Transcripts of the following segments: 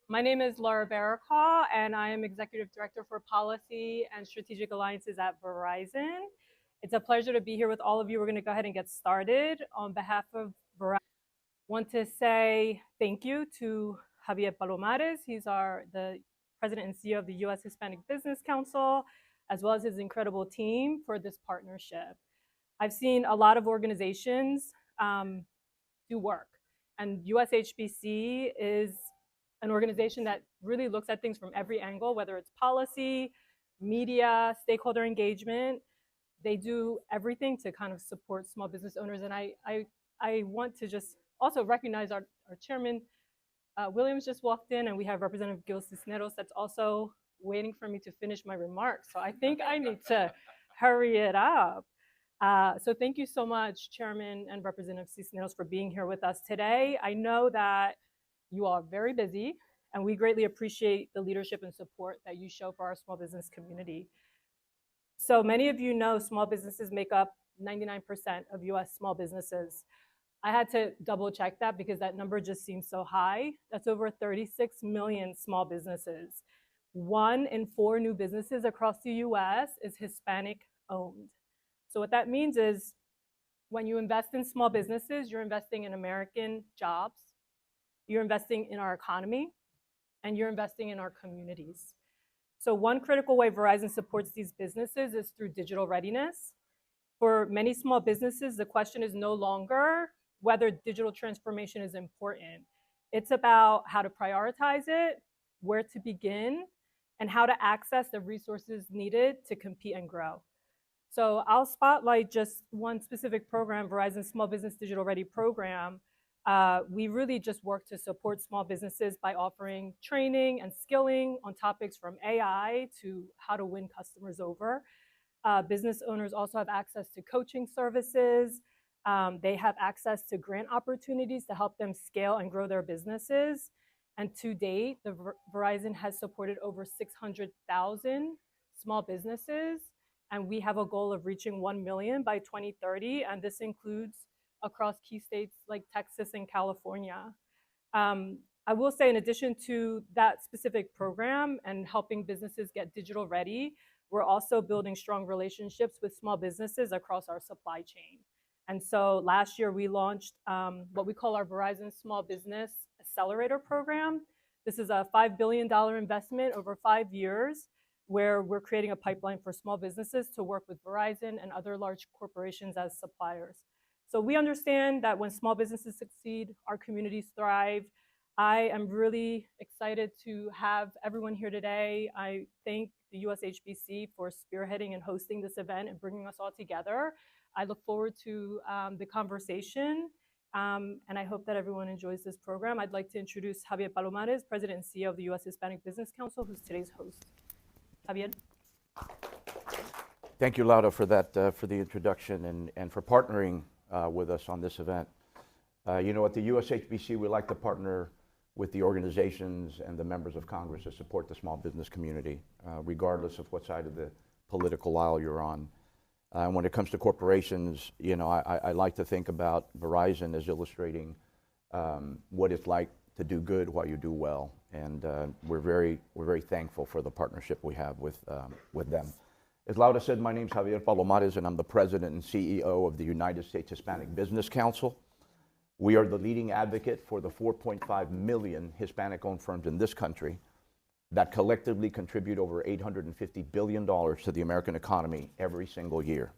My name is Laura Barakaw, and I am Executive Director for Policy and Strategic Alliances at Verizon. It's a pleasure to be here with all of you. We're going to go ahead and get started. On behalf of Verizon, I want to say thank you to Javier Palomarez. He's the President and CEO of the U.S. Hispanic Business Council, as well as his incredible team for this partnership. I've seen a lot of organizations do work, and USHBC is an organization that really looks at things from every angle, whether it's policy, media, stakeholder engagement. They do everything to kind of support small business owners. And I want to just also recognize our chairman, Williams just walked in, and we have Representative Gil Cisneros that's also waiting for me to finish my remarks. So I think I need to hurry it up. So thank you so much, Chairman and Representative Cisneros, for being here with us today. I know that you are very busy, and we greatly appreciate the leadership and support that you show for our small business community. So many of you know small businesses make up 99% of US small businesses. I had to double check that because that number just seems so high. That's over 36 million small businesses. 1 in 4 new businesses across the US is Hispanic owned. So what that means is when you invest in small businesses, you're investing in American jobs, you're investing in our economy, and you're investing in our communities. So one critical way Verizon supports these businesses is through digital readiness. For many small businesses, the question is no longer whether digital transformation is important. It's about how to prioritize it, where to begin, and how to access the resources needed to compete and grow. So I'll spotlight just one specific program, Verizon Small Business Digital Ready Program. We really just work to support small businesses by offering training and skilling on topics from AI to how to win customers over. Business owners also have access to coaching services. They have access to grant opportunities to help them scale and grow their businesses. And to date, Verizon has supported over 600,000 small businesses. And we have a goal of reaching 1 million by 2030. And this includes across key states like Texas and California. I will say, in addition to that specific program and helping businesses get digital ready, we're also building strong relationships with small businesses across our supply chain. And so last year we launched what we call our Verizon Small Business Accelerator Program. This is a $5 billion investment over 5 years, where we're creating a pipeline for small businesses to work with Verizon and other large corporations as suppliers. So we understand that when small businesses succeed, our communities thrive. I am really excited to have everyone here today. I thank the USHBC for spearheading and hosting this event and bringing us all together. I look forward to the conversation, and I hope that everyone enjoys this program. I'd like to introduce Javier Palomarez, President and CEO of the U.S. Hispanic Business Council, who's today's host. Javier. Thank you, Laura, for that, for the introduction and for partnering with us on this event. You know, at the USHBC, we like to partner with the organizations and the members of Congress to support the small business community, regardless of what side of the political aisle you're on. And when it comes to corporations, you know, I like to think about Verizon as illustrating what it's like to do good while you do well. And we're very thankful for the partnership we have with them. As Laura said, my name is Javier Palomarez, and I'm the President and CEO of the United States Hispanic Business Council. We are the leading advocate for the 4.5 million Hispanic-owned firms in this country that collectively contribute over $850 billion to the American economy every single year.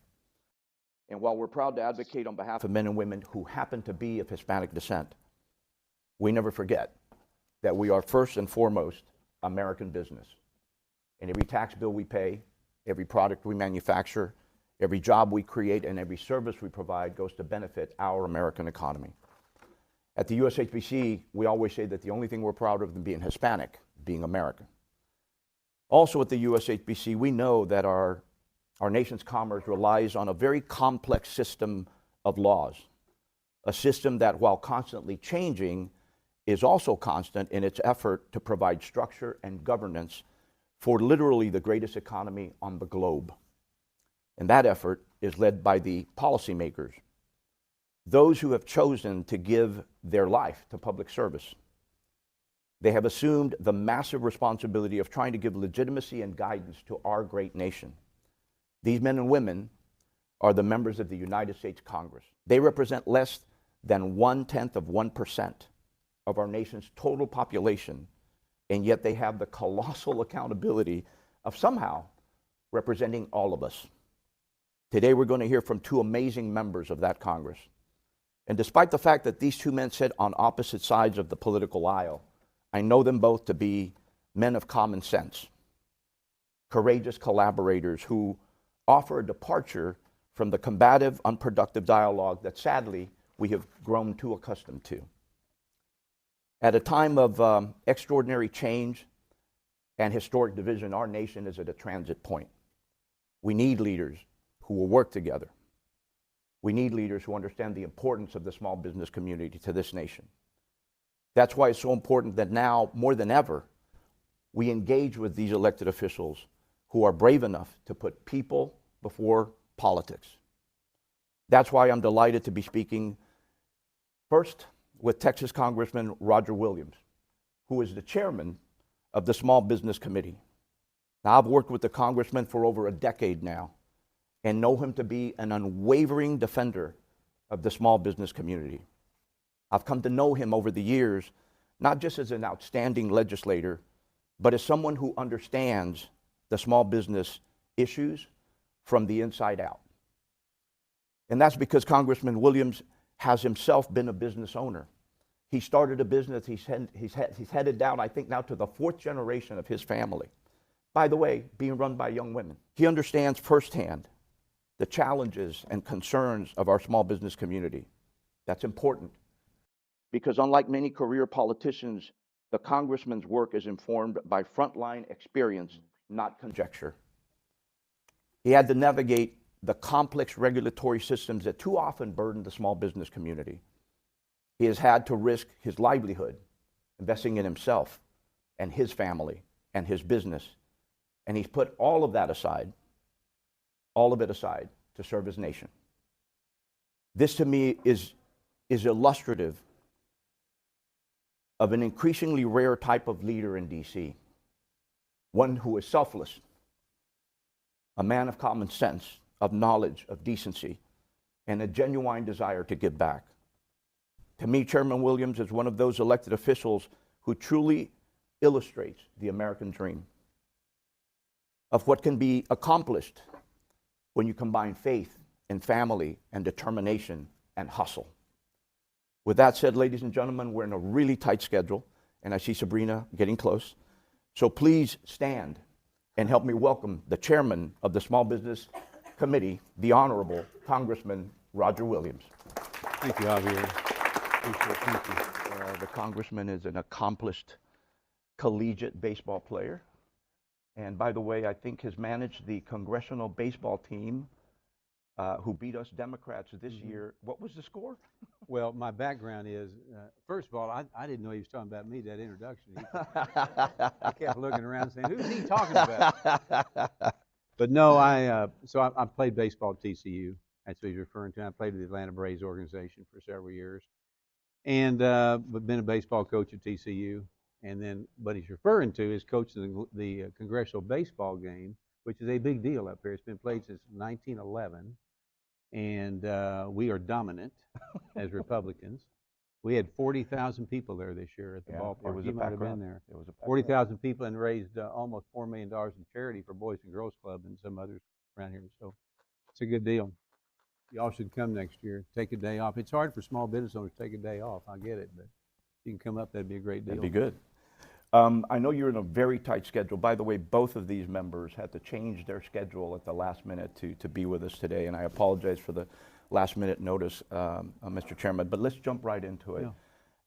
And while we're proud to advocate on behalf of men and women who happen to be of Hispanic descent, we never forget that we are first and foremost American business. And every tax bill we pay, every product we manufacture, every job we create, and every service we provide goes to benefit our American economy. At the USHBC, we always say that the only thing we're proud of than being Hispanic, being American. Also at the USHBC, we know that our nation's commerce relies on a very complex system of laws, a system that, while constantly changing, is also constant in its effort to provide structure and governance for literally the greatest economy on the globe. And that effort is led by the policymakers, those who have chosen to give their life to public service, They have assumed the massive responsibility of trying to give legitimacy and guidance to our great nation. These men and women are the members of the United States Congress. They represent less than 0.1% of our nation's total population, and yet they have the colossal accountability of somehow representing all of us. Today we're going to hear from two amazing members of that Congress. And despite the fact that these two men sit on opposite sides of the political aisle, I know them both to be men of common sense, courageous collaborators who offer a departure from the combative, unproductive dialogue that sadly we have grown too accustomed to. At a time of extraordinary change and historic division, our nation is at a transit point. We need leaders who will work together. We need leaders who understand the importance of the small business community to this nation. That's why it's so important that now, more than ever, we engage with these elected officials who are brave enough to put people before politics. That's why I'm delighted to be speaking first with Texas Congressman Roger Williams, who is the chairman of the Small Business Committee. Now, I've worked with the congressman for over a decade now and know him to be an unwavering defender of the small business community. I've come to know him over the years, not just as an outstanding legislator, but as someone who understands the small business issues from the inside out. And that's because Congressman Williams has himself been a business owner. He started a business, he's headed down, I think now to the 4th generation of his family. By the way, being run by young women. He understands firsthand the challenges and concerns of our small business community. That's important because unlike many career politicians, the congressman's work is informed by frontline experience, not conjecture. He had to navigate the complex regulatory systems that too often burden the small business community. He has had to risk his livelihood, investing in himself and his family and his business. And he's put all of it aside to serve his nation. This to me is illustrative of an increasingly rare type of leader in DC. One who is selfless, a man of common sense, of knowledge, of decency, and a genuine desire to give back. To me, Chairman Williams is one of those elected officials who truly illustrates the American dream of what can be accomplished when you combine faith and family and determination and hustle. With that said, ladies and gentlemen, we're in a really tight schedule, and I see Sabrina getting close. So please stand and help me welcome the chairman of the Small Business Committee, the Honorable Congressman Roger Williams. Thank you, Javier. Thank you. The congressman is an accomplished collegiate baseball player. And by the way, I think has managed the Congressional baseball team who beat us Democrats this year. What was the score? Well, my background is, first of all, I didn't know he was talking about me, that introduction. I kept looking around saying, who's he talking about? But no, I played baseball at TCU. That's what he's referring to. I played with the Atlanta Braves organization for several years. And but been a baseball coach at TCU. And then what he's referring to is coaching the Congressional baseball game, which is a big deal up here. It's been played since 1911. And we are dominant as Republicans. We had 40,000 people there this year at the ballpark. You might have been there. It was 40,000 people and raised almost $4 million in charity for Boys and Girls Club and some others around here. So it's a good deal. Y'all should come next year. Take a day off. It's hard for small business owners to take a day off. I get it, but if you can come up, that'd be a great deal. That'd be good. I know you're in a very tight schedule. By the way, both of these members had to change their schedule at the last minute to be with us today, and I apologize for the last minute notice, Mr. Chairman, but let's jump right into it.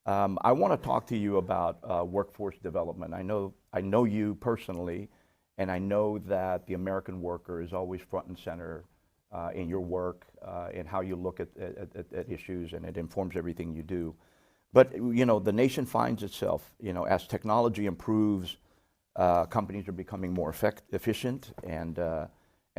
Yeah. I want to talk to you about workforce development. I know you personally, and I know that the American worker is always front and center in your work and how you look at issues, and it informs everything you do. But, you know, the nation finds itself, you know, as technology improves, companies are becoming more efficient, and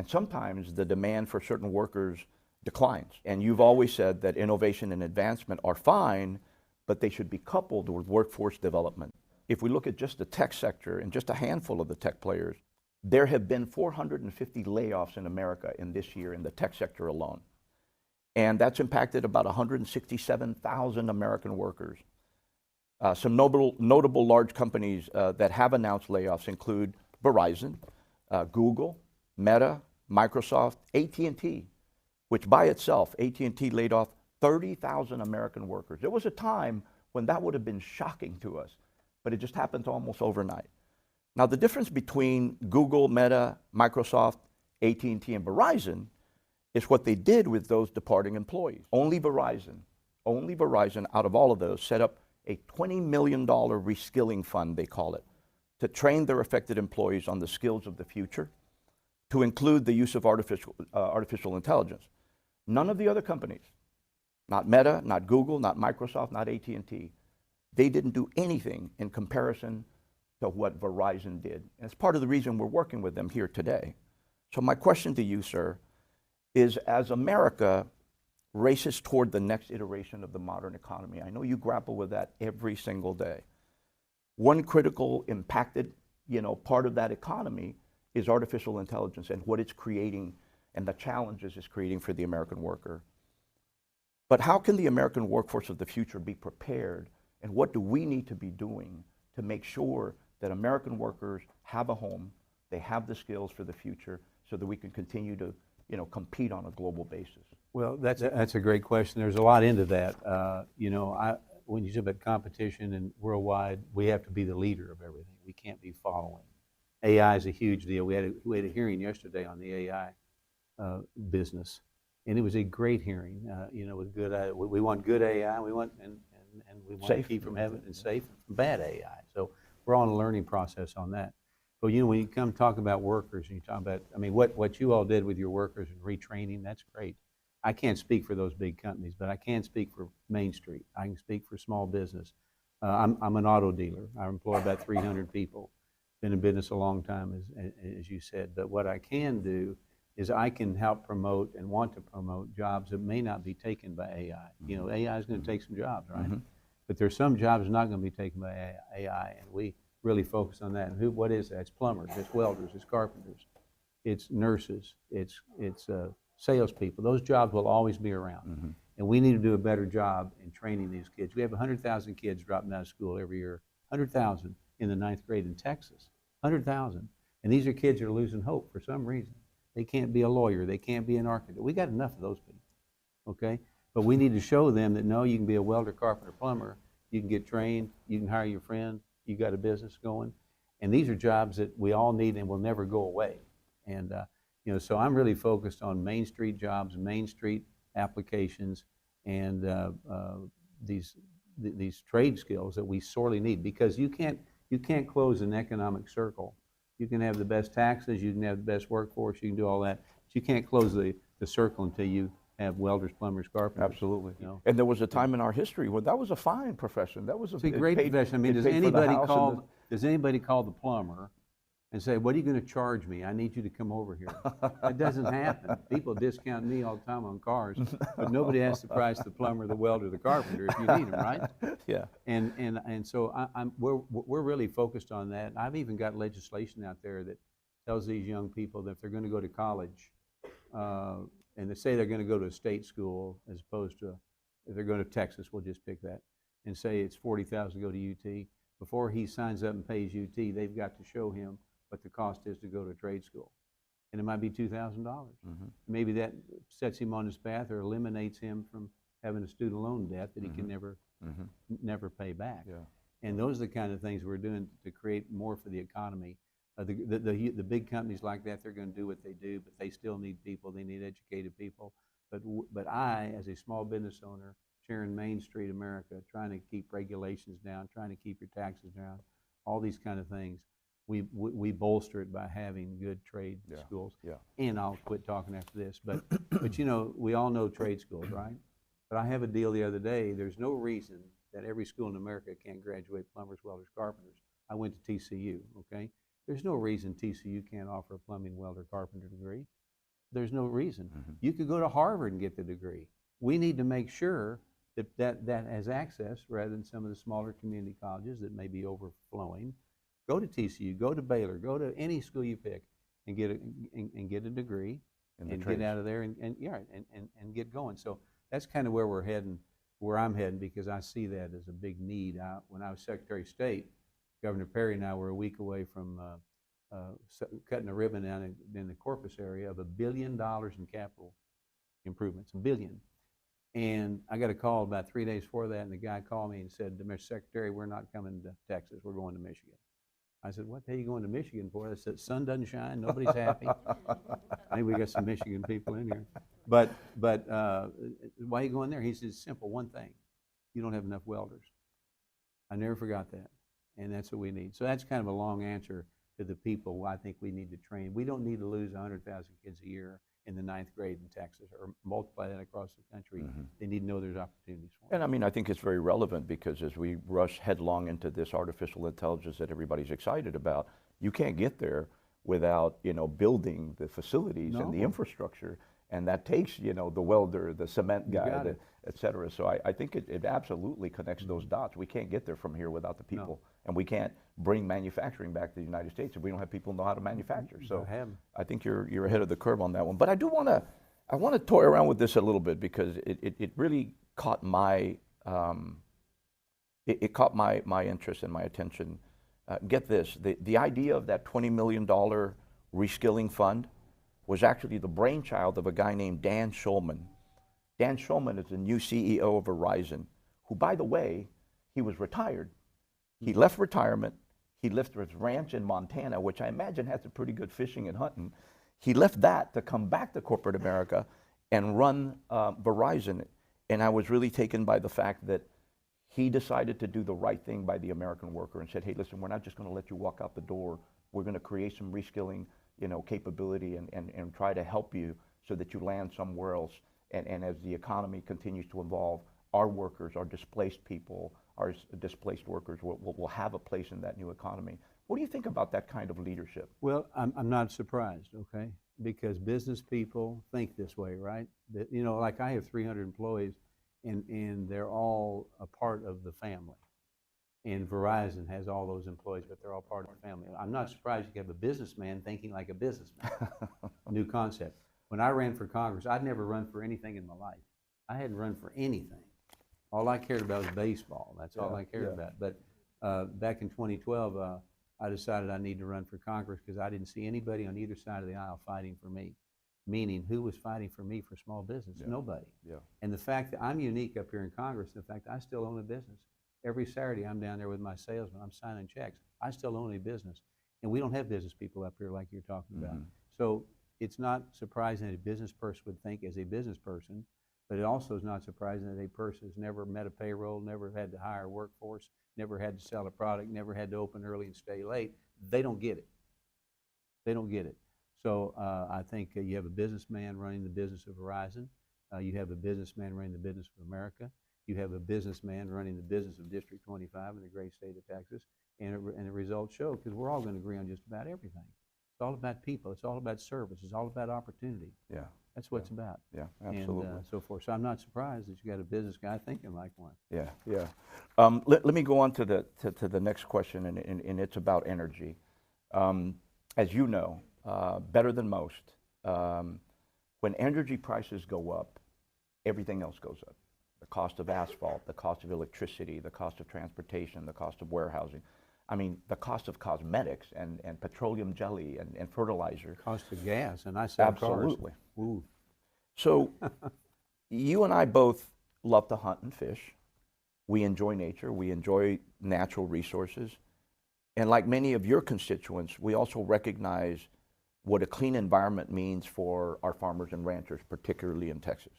sometimes the demand for certain workers declines. And you've always said that innovation and advancement are fine, but they should be coupled with workforce development. if we look at just the tech sector and just a handful of the tech players, there have been 450 layoffs in America in this year in the tech sector alone. And that's impacted about 167,000 American workers. Some notable large companies that have announced layoffs include Verizon, Google, Meta, Microsoft, AT&T, which by itself, AT&T laid off 30,000 American workers. There was a time when that would have been shocking to us, but it just happened almost overnight. Now, the difference between Google, Meta, Microsoft, AT&T, and Verizon is what they did with those departing employees. Only Verizon out of all of those set up a $20 million reskilling fund, they call it, to train their affected employees on the skills of the future, to include the use of artificial intelligence. None of the other companies, not Meta, not Google, not Microsoft, not AT&T, they didn't do anything in comparison to what Verizon did. And it's part of the reason we're working with them here today. So my question to you, sir, is as America races toward the next iteration of the modern economy, I know you grapple with that every single day. One critical impacted, part of that economy is artificial intelligence and what it's creating and the challenges it's creating for the American worker. But how can the American workforce of the future be prepared, and what do we need to be doing to make sure that American workers have a home, they have the skills for the future, so that we can continue to compete on a global basis? Well, that's a great question. There's a lot into that. When you talk about competition and worldwide, we have to be the leader of everything. We can't be following. AI is a huge deal. We had a hearing yesterday on the AI business, and it was a great hearing. With good, we want good AI. We want and we want to keep from having and safe from bad AI. So we're on a learning process on that. But when you come talk about workers, and you talk about, what you all did with your workers and retraining, that's great. I can't speak for those big companies, but I can speak for Main Street. I can speak for small business. I'm an auto dealer. I employ about 300 people. Been in business a long time, as you said. But what I can do is I can help promote and want to promote jobs that may not be taken by AI. AI is going to take some jobs, right? Mm-hmm. But there's some jobs not going to be taken by AI, and we really focus on that. And what is that? It's plumbers, it's welders, it's carpenters, it's nurses, it's salespeople. Those jobs will always be around. Mm-hmm. And we need to do a better job in training these kids. We have 100,000 kids dropping out of school every year, 100,000 in the 9th grade in Texas, 100,000. And these are kids that are losing hope for some reason. They can't be a lawyer, they can't be an architect. We got enough of those people, okay? But we need to show them that no, you can be a welder, carpenter, plumber, you can get trained, you can hire your friend, you got a business going. And these are jobs that we all need and will never go away. And so I'm really focused on Main Street jobs, Main Street applications, and these trade skills that we sorely need, because you can't close an economic circle. You can have the best taxes, you can have the best workforce, you can do all that, but you can't close the circle until you have welders, plumbers, carpenters. Absolutely. And there was a time in our history where that was a fine profession. That was a great profession. Does anybody call the plumber and say, "What are you going to charge me? I need you to come over here"? That doesn't happen. People discount me all the time on cars, but nobody has to price the plumber, the welder, the carpenter if you need them, right? Yeah. And so we're really focused on that. I've even got legislation out there that tells these young people that if they're going to go to college, and they say they're going to go to a state school as opposed to, if they're going to Texas, we'll just pick that, and say it's $40,000 to go to UT. Before he signs up and pays UT, they've got to show him what the cost is to go to trade school. And it might be $2,000. Mm-hmm. Maybe that sets him on his path or eliminates him from having a student loan debt that he can never pay back. Yeah. And those are the kind of things we're doing to create more for the economy. The big companies like that, they're going to do what they do, but they still need people. They need educated people. But I, as a small business owner, sharing Main Street America, trying to keep regulations down, trying to keep your taxes down, all these kind of things, we bolster it by having good trade schools. Yeah. And I'll quit talking after this. But we all know trade schools, right? But I have a deal the other day. There's no reason that every school in America can't graduate plumbers, welders, carpenters. I went to TCU, okay? There's no reason TCU can't offer a plumbing, welder, carpenter degree. There's no reason. Mm-hmm. You could go to Harvard and get the degree. We need to make sure that has access rather than some of the smaller community colleges that may be overflowing. Go to TCU, go to Baylor, go to any school you pick and get a degree and get out of there and get going. So that's kind of where we're heading, where I'm heading, because I see that as a big need. When I was Secretary of State, Governor Perry and I were a week away from cutting a ribbon down in the Corpus area of $1 billion in capital improvements, $1 billion. And I got a call about 3 days before that, and the guy called me and said, Mr. Secretary, we're not coming to Texas, we're going to Michigan. I said, what the hell are you going to Michigan for? I said, sun doesn't shine, nobody's happy. Maybe we got some Michigan people in here. But why are you going there? He says, simple, one thing, you don't have enough welders. I never forgot that, and that's what we need. So that's kind of a long answer to the people I think we need to train. We don't need to lose 100,000 kids a year in the 9th grade in Texas or multiply that across the country. They need to know there's opportunities for them. And I mean, I think it's very relevant because as we rush headlong into this artificial intelligence that everybody's excited about, you can't get there without, building the facilities and the infrastructure. And that takes, the welder, the cement guy, et cetera. So I think it absolutely connects those dots. We can't get there from here without the people. And we can't bring manufacturing back to the United States if we don't have people who know how to manufacture. So I think you're ahead of the curve on that one. But I do want to toy around with this a little bit because it really caught my my interest and my attention. Get this, the idea of that $20 million reskilling fund was actually the brainchild of a guy named Dan Schulman. Dan Schulman is the new CEO of Verizon, who, by the way, he was retired. He left retirement. He left his ranch in Montana, which I imagine has a pretty good fishing and hunting. He left that to come back to corporate America and run Verizon. And I was really taken by the fact that he decided to do the right thing by the American worker and said, hey, listen, we're not just going to let you walk out the door. We're going to create some reskilling capability and try to help you so that you land somewhere else. And as the economy continues to evolve, our workers, our displaced people, our displaced workers will have a place in that new economy. What do you think about that kind of leadership? Well, I'm not surprised, okay? Because business people think this way, right? That, like I have 300 employees and they're all a part of the family. And Verizon has all those employees, but they're all part of the family. I'm not surprised you have a businessman thinking like a businessman. New concept. When I ran for Congress, I'd never run for anything in my life. I hadn't run for anything. All I cared about was baseball. That's all I cared about. But back in 2012, I decided I need to run for Congress because I didn't see anybody on either side of the aisle fighting for me. Meaning, who was fighting for me for small business? Nobody. And the fact that I'm unique up here in Congress, the fact I still own a business. Every Saturday, I'm down there with my salesman. I'm signing checks. I still own a business. And we don't have business people up here like you're talking about. So it's not surprising that a business person would think as a business person, but it also is not surprising that a person has never met a payroll, never had to hire a workforce, never had to sell a product, never had to open early and stay late. They don't get it. They don't get it. So I think you have a businessman running the business of Verizon. You have a businessman running the business of America. You have a businessman running the business of District 25 in the great state of Texas. And the results show, because we're all going to agree on just about everything. It's all about people. It's all about service. It's all about opportunity. That's what it's about. Absolutely. And so forth. So I'm not surprised that you got a business guy thinking like one. Let me go on to the next question, and it's about energy. As you know, better than most, when energy prices go up, everything else goes up. The cost of asphalt, the cost of electricity, the cost of transportation, the cost of warehousing. I mean, the cost of cosmetics and petroleum jelly and fertilizer. Cost of gas, and I sell Absolutely. Cars. Ooh. So you and I both love to hunt and fish. We enjoy nature. We enjoy natural resources. And like many of your constituents, we also recognize what a clean environment means for our farmers and ranchers, particularly in Texas.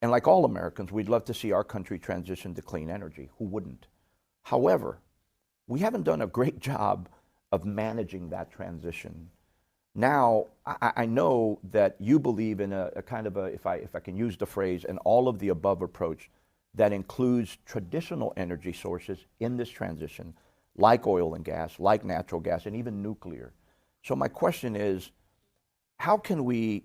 And like all Americans, we'd love to see our country transition to clean energy. Who wouldn't? However, we haven't done a great job of managing that transition. Now, I know that you believe in a kind of a, if I can use the phrase, an all-of-the-above approach that includes traditional energy sources in this transition, like oil and gas, like natural gas, and even nuclear. So my question is, how can we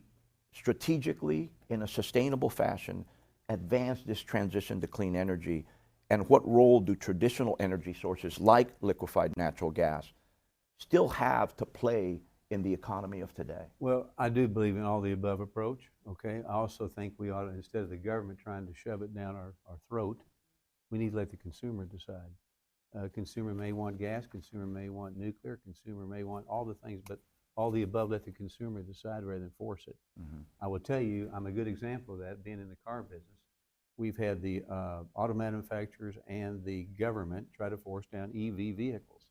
strategically, in a sustainable fashion, advance this transition to clean energy, and what role do traditional energy sources like liquefied natural gas still have to play in the economy of today? Well, I do believe in all the above approach, okay? I also think we ought to, instead of the government trying to shove it down our throat, we need to let the consumer decide. Consumer may want gas, consumer may want nuclear, consumer may want all the things, but all the above, let the consumer decide rather than force it. I will tell you, I'm a good example of that, being in the car business. We've had the auto manufacturers and the government try to force down EV vehicles,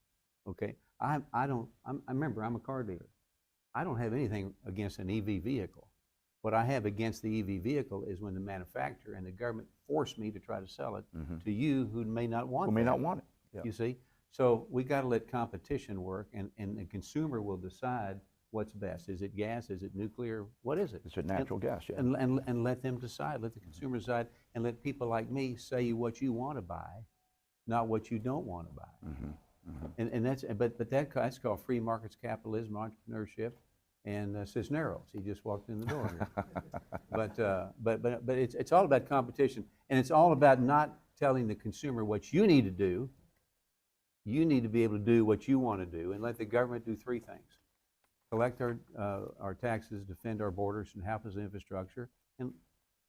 okay? I remember, I'm a car dealer. I don't have anything against an EV vehicle. What I have against the EV vehicle is when the manufacturer and the government force me to try to sell it to you who may not want it. Who may not want it. Yeah. You see? So we got to let competition work, and the consumer will decide what's best. Is it gas? Is it nuclear? What is it? It's a natural gas, yeah. And let them decide. Let the consumer decide, and let people like me say what you want to buy, not what you don't want to buy. And that's called free markets capitalism, entrepreneurship, and Cisneros. He just walked in the door here. But it's all about competition, and it's all about not telling the consumer what you need to do. You need to be able to do what you want to do, and let the government do three things: collect our taxes, defend our borders, and help us infrastructure, and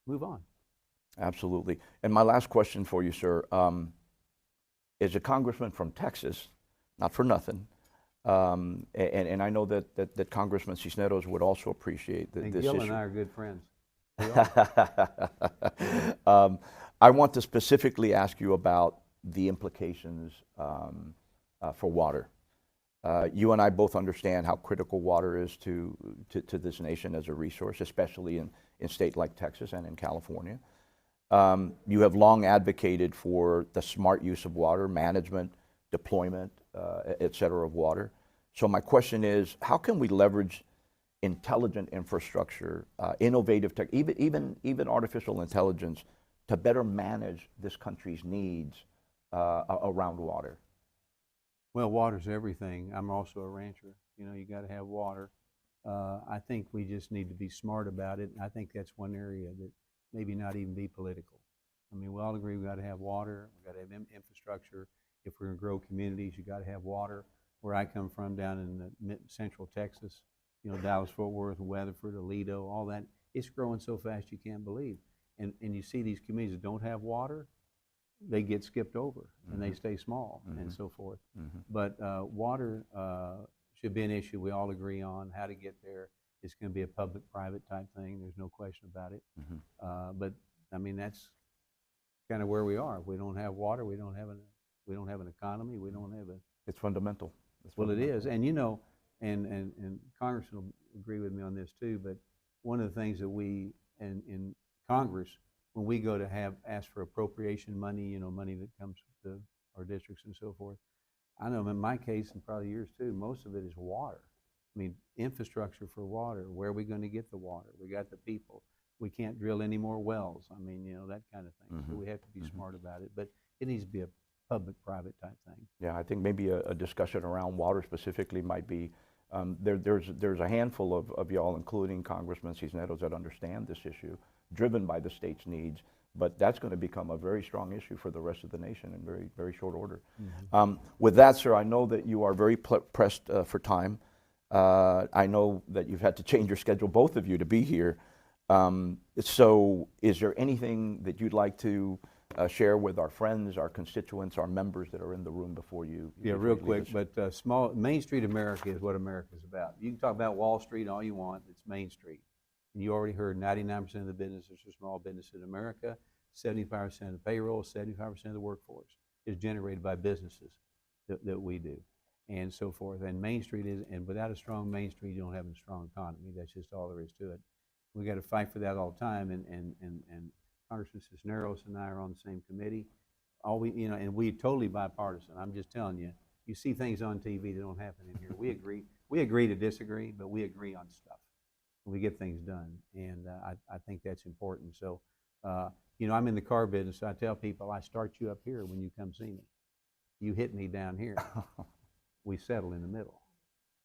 move on. Absolutely. And my last question for you, sir, is a congressman from Texas, not for nothing, and I know that Congressman Cisneros would also appreciate this issue. Gil and I are good friends. I want to specifically ask you about the implications for water. You and I both understand how critical water is to this nation as a resource, especially in a state like Texas and in California. You have long advocated for the smart use of water, management, deployment, et cetera, of water. So my question is, how can we leverage intelligent infrastructure, innovative tech, even artificial intelligence, to better manage this country's needs around water? Well, water's everything. I'm also a rancher. You know, you got to have water. I think we just need to be smart about it. I think that's one area that maybe not even be political. I mean, we all agree we got to have water. We got to have infrastructure. If we're going to grow communities, you got to have water. Where I come from, down in central Texas, you know, Dallas, Fort Worth, Weatherford, Aledo, all that, it's growing so fast you can't believe. And you see these communities that don't have water, they get skipped over and they stay small and so forth. But water should be an issue we all agree on. How to get there. It's going to be a public-private type thing. There's no question about it. But I mean, that's kind of where we are. If we don't have water, we don't have an economy. We don't have a. It's fundamental. Well, it is, and you know, and Congressman will agree with me on this too. But one of the things that we in Congress, when we go to ask for appropriation money, you know, money that comes to our districts and so forth, I know in my case, and probably yours too, most of it is water. I mean, infrastructure for water. Where are we going to get the water? We got the people. We can't drill any more wells. I mean, you know, that kind of thing. So we have to be smart about it. But it needs to be a public-private type thing. Yeah, I think maybe a discussion around water specifically might be, there's a handful of y'all, including Congressman Cisneros, that understand this issue, driven by the state's needs, but that's going to become a very strong issue for the rest of the nation in very, very short order. With that, sir, I know that you are very pressed for time. I know that you've had to change your schedule, both of you, to be here. So is there anything that you'd like to share with our friends, our constituents, our members that are in the room before you? Yeah, real quick, but Main Street America is what America's about. You can talk about Wall Street all you want, it's Main Street. And you already heard 99% of the businesses are small businesses in America, 75% of the payroll, 75% of the workforce is generated by businesses that we do, and so forth. And Main Street is, and without a strong Main Street, you don't have a strong economy. That's just all there is to it. We got to fight for that all the time, and Congressman Cisneros and I are on the same committee. You know, and we're totally bipartisan. I'm just telling you, you see things on TV that don't happen in here. We agree to disagree, but we agree on stuff. We get things done, and I think that's important. So, you know, I'm in the car business. So I tell people, I start you up here when you come see me. You hit me down here. We settle in the middle.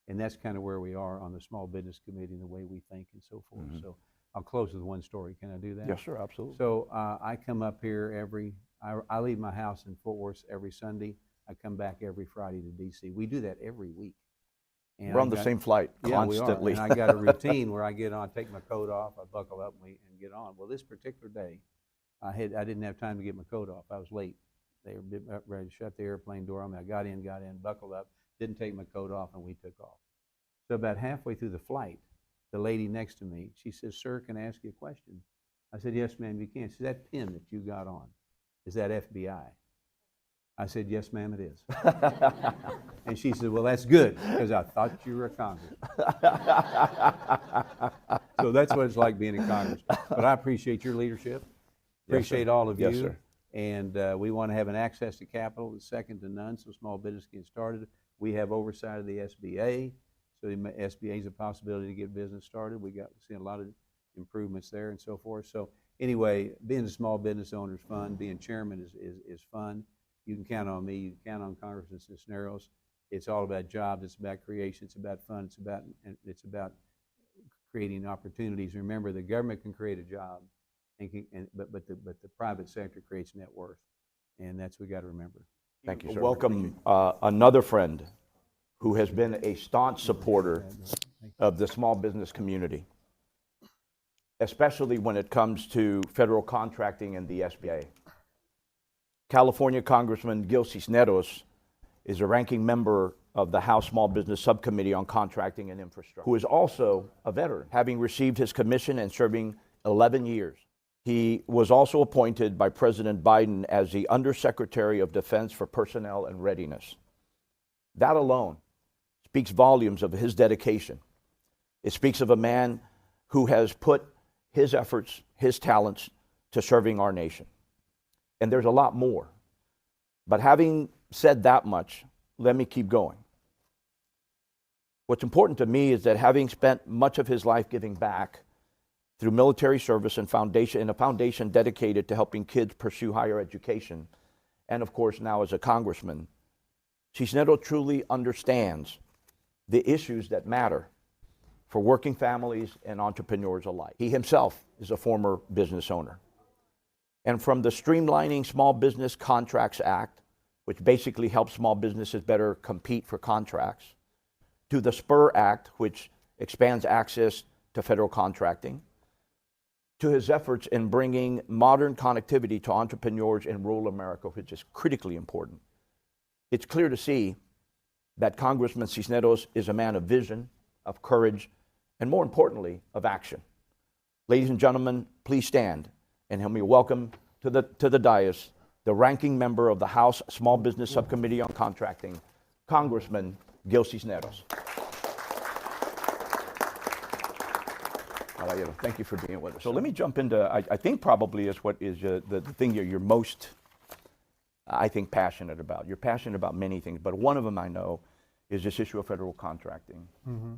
And that's kind of where we are on the Small Business Committee and the way we think and so forth. So I'll close with one story. Can I do that? Yes, sir, absolutely. So I come up here I leave my house in Fort Worth every Sunday. I come back every Friday to DC. We do that every week. And We're on the same flight constantly. Yeah, we are. And I got a routine where I get on, take my coat off, I buckle up and get on. Well, this particular day, I didn't have time to get my coat off. I was late. They were ready to shut the airplane door on me. I got in, buckled up, didn't take my coat off, and we took off. So about halfway through the flight, the lady next to me, she says, "Sir, can I ask you a question?" I said, "Yes, ma'am, you can." She said, "That pin that you got on, is that FBI?" I said, "Yes, ma'am, it is." And she said, "Well, that's good, because I thought you were a congressman." So that's what it's like being a congressman. But I appreciate your leadership. Appreciate all of you. Yes, sir. And we want to have an access to capital that's second to none, so small business get started. We have oversight of the SBA, so the SBA is a possibility to get business started. We got seeing a lot of improvements there and so forth. So anyway, being a small business owner is fun. Being chairman is fun. You can count on me. You can count on Congressman Cisneros. It's all about jobs. It's about creation. It's about fun. It's about creating opportunities. Remember, the government can create a job, but the private sector creates net worth, and that's what we got to remember. Thank you, sir. Welcome another friend who has been a staunch supporter of the small business community, especially when it comes to federal contracting and the SBA. California Congressman Gil Cisneros is a ranking member of the House Small Business Subcommittee on Contracting and Infrastructure, who is also a veteran, having received his commission and serving 11 years. He was also appointed by President Biden as the Undersecretary of Defense for Personnel and Readiness. That alone speaks volumes of his dedication. It speaks of a man who has put his efforts, his talents to serving our nation. And there's a lot more. But having said that much, let me keep going. What's important to me is that having spent much of his life giving back through military service and a foundation dedicated to helping kids pursue higher education, and of course now as a congressman, Cisneros truly understands the issues that matter for working families and entrepreneurs alike. He himself is a former business owner. And from the Streamlining Small Business Contracts Act, which basically helps small businesses better compete for contracts, to the SPUR Act, which expands access to federal contracting, to his efforts in bringing modern connectivity to entrepreneurs in rural America, which is critically important. It's clear to see that Congressman Cisneros is a man of vision, of courage, and more importantly, of action. Ladies and gentlemen, please stand and help me welcome to the dais the ranking member of the House Small Business Subcommittee on Contracting, Congressman Gil Cisneros. Thank you for being with us. So let me jump into, I think probably is what is the thing you're most, I think, passionate about. You're passionate about many things, but one of them I know is this issue of federal contracting. Mm-hmm.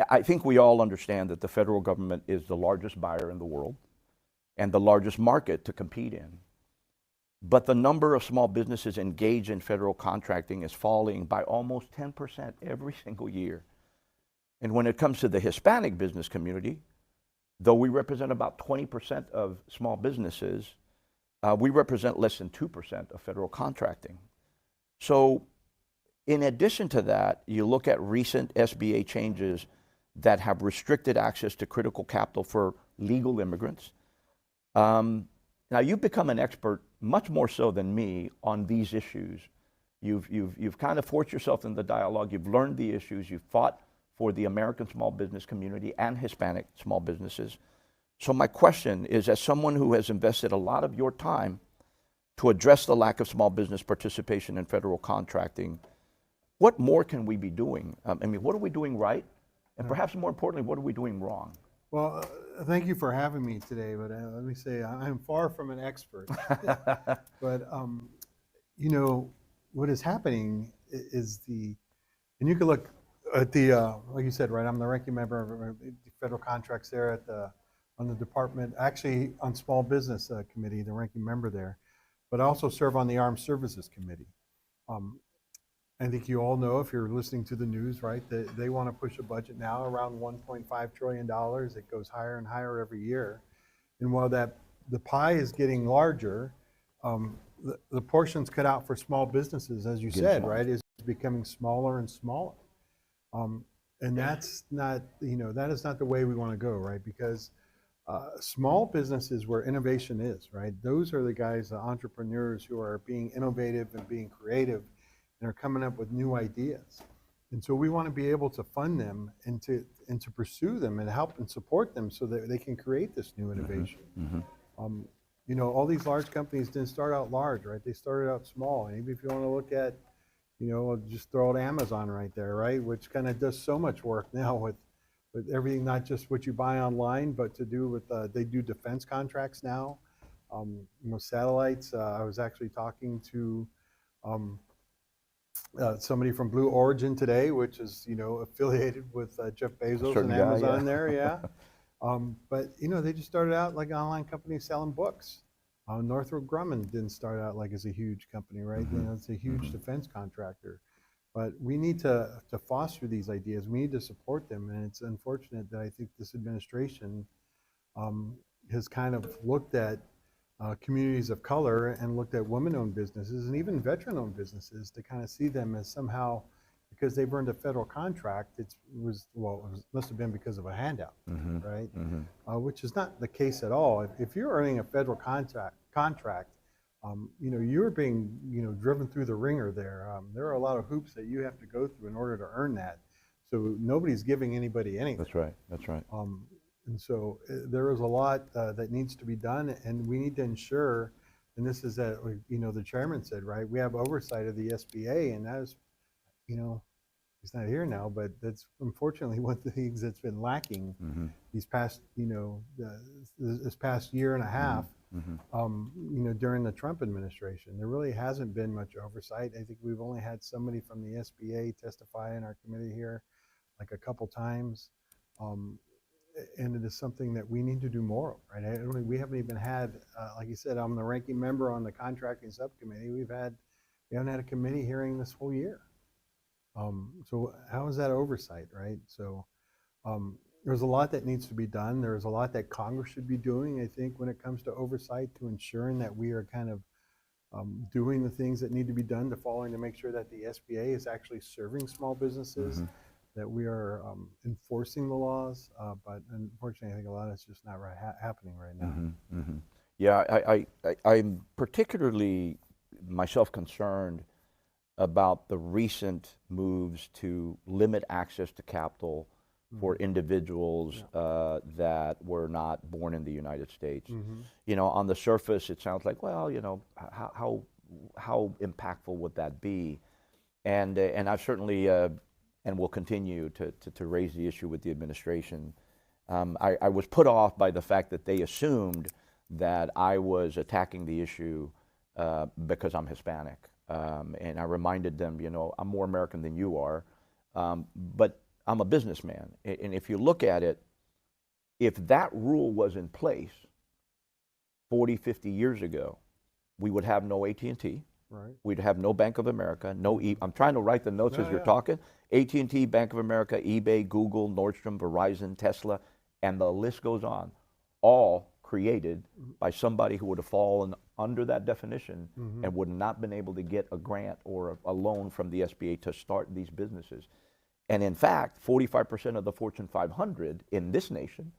I think we all understand that the federal government is the largest buyer in the world and the largest market to compete in. But the number of small businesses engaged in federal contracting is falling by almost 10% every single year. And when it comes to the Hispanic business community, though we represent about 20% of small businesses, we represent less than 2% of federal contracting. So in addition to that, you look at recent SBA changes that have restricted access to critical capital for legal immigrants. Now you've become an expert, much more so than me, on these issues. You've kind of forced yourself in the dialogue. You've learned the issues. You've fought for the American small business community and Hispanic small businesses. So my question is, as someone who has invested a lot of your time to address the lack of small business participation in federal contracting, what more can we be doing? What are we doing right? And perhaps more importantly, what are we doing wrong? Well, thank you for having me today, but let me say I'm far from an expert. But, what is happening is and you can look at like you said, right, I'm the ranking member of the federal contracts there on the department, actually on small business committee, the ranking member there, but I also serve on the Armed Services Committee. I think you all know, if you're listening to the news, right, that they want to push a budget now around $1.5 trillion. It goes higher and higher every year. And while the pie is getting larger, the portions cut out for small businesses, as you said, right, is becoming smaller and smaller. And that's not, that is not the way we want to go, right? Because small businesses where innovation is, right? Those are the guys, the entrepreneurs who are being innovative and being creative and are coming up with new ideas. And so we want to be able to fund them and to pursue them and help and support them so that they can create this new innovation. All these large companies didn't start out large, right? They started out small. And even if you want to look at, just throw out Amazon right there, right? Which kind of does so much work now with everything, not just what you buy online, but to do with, they do defense contracts now. Satellites. I was actually talking to somebody from Blue Origin today, which is, affiliated with Jeff Bezos and Amazon there, yeah. But, they just started out like an online company selling books. Northrop Grumman didn't start out like as a huge company, right? It's a huge defense contractor. But we need to foster these ideas. We need to support them. And it's unfortunate that I think this administration has kind of looked at communities of color and looked at women-owned businesses and even veteran-owned businesses to kind of see them as somehow, because they've earned a federal contract, it must have been because of a handout, right? Which is not the case at all. If you're earning a federal contract, you're being, driven through the ringer there. There are a lot of hoops that you have to go through in order to earn that. So nobody's giving anybody anything. That's right. That's right. And so there is a lot that needs to be done, and we need to ensure, and this is that, the chairman said, right, we have oversight of the SBA, and that is, he's not here now, but that's unfortunately one of the things that's been lacking these past, this past year and a half, during the Trump administration. There really hasn't been much oversight. I think we've only had somebody from the SBA testify in our committee here like a couple times. And it is something that we need to do more of, right? We haven't even had, like you said, I'm the ranking member on the contracting subcommittee. We haven't had a committee hearing this whole year. So how is that oversight, right? So there's a lot that needs to be done. There's a lot that Congress should be doing, I think, when it comes to oversight, to ensuring that we are kind of doing the things that need to be done to make sure that the SBA is actually serving small businesses, that we are enforcing the laws. But unfortunately, I think a lot of it's just not happening right now. Yeah, I'm particularly myself concerned about the recent moves to limit access to capital for individuals that were not born in the United States. On the surface, it sounds like, well, how impactful would that be? And I've certainly and will continue to raise the issue with the administration. I was put off by the fact that they assumed that I was attacking the issue because I'm Hispanic. And I reminded them, I'm more American than you are, but I'm a businessman. And if you look at it, if that rule was in place 40, 50 years ago, we would have no AT&T. Right. We'd have no Bank of America, I'm trying to write the notes as you're talking. AT&T, Bank of America, eBay, Google, Nordstrom, Verizon, Tesla, and the list goes on. All created by somebody who would have fallen under that definition and would not been able to get a grant or a loan from the SBA to start these businesses. And in fact, 45% of the Fortune 500 in this nation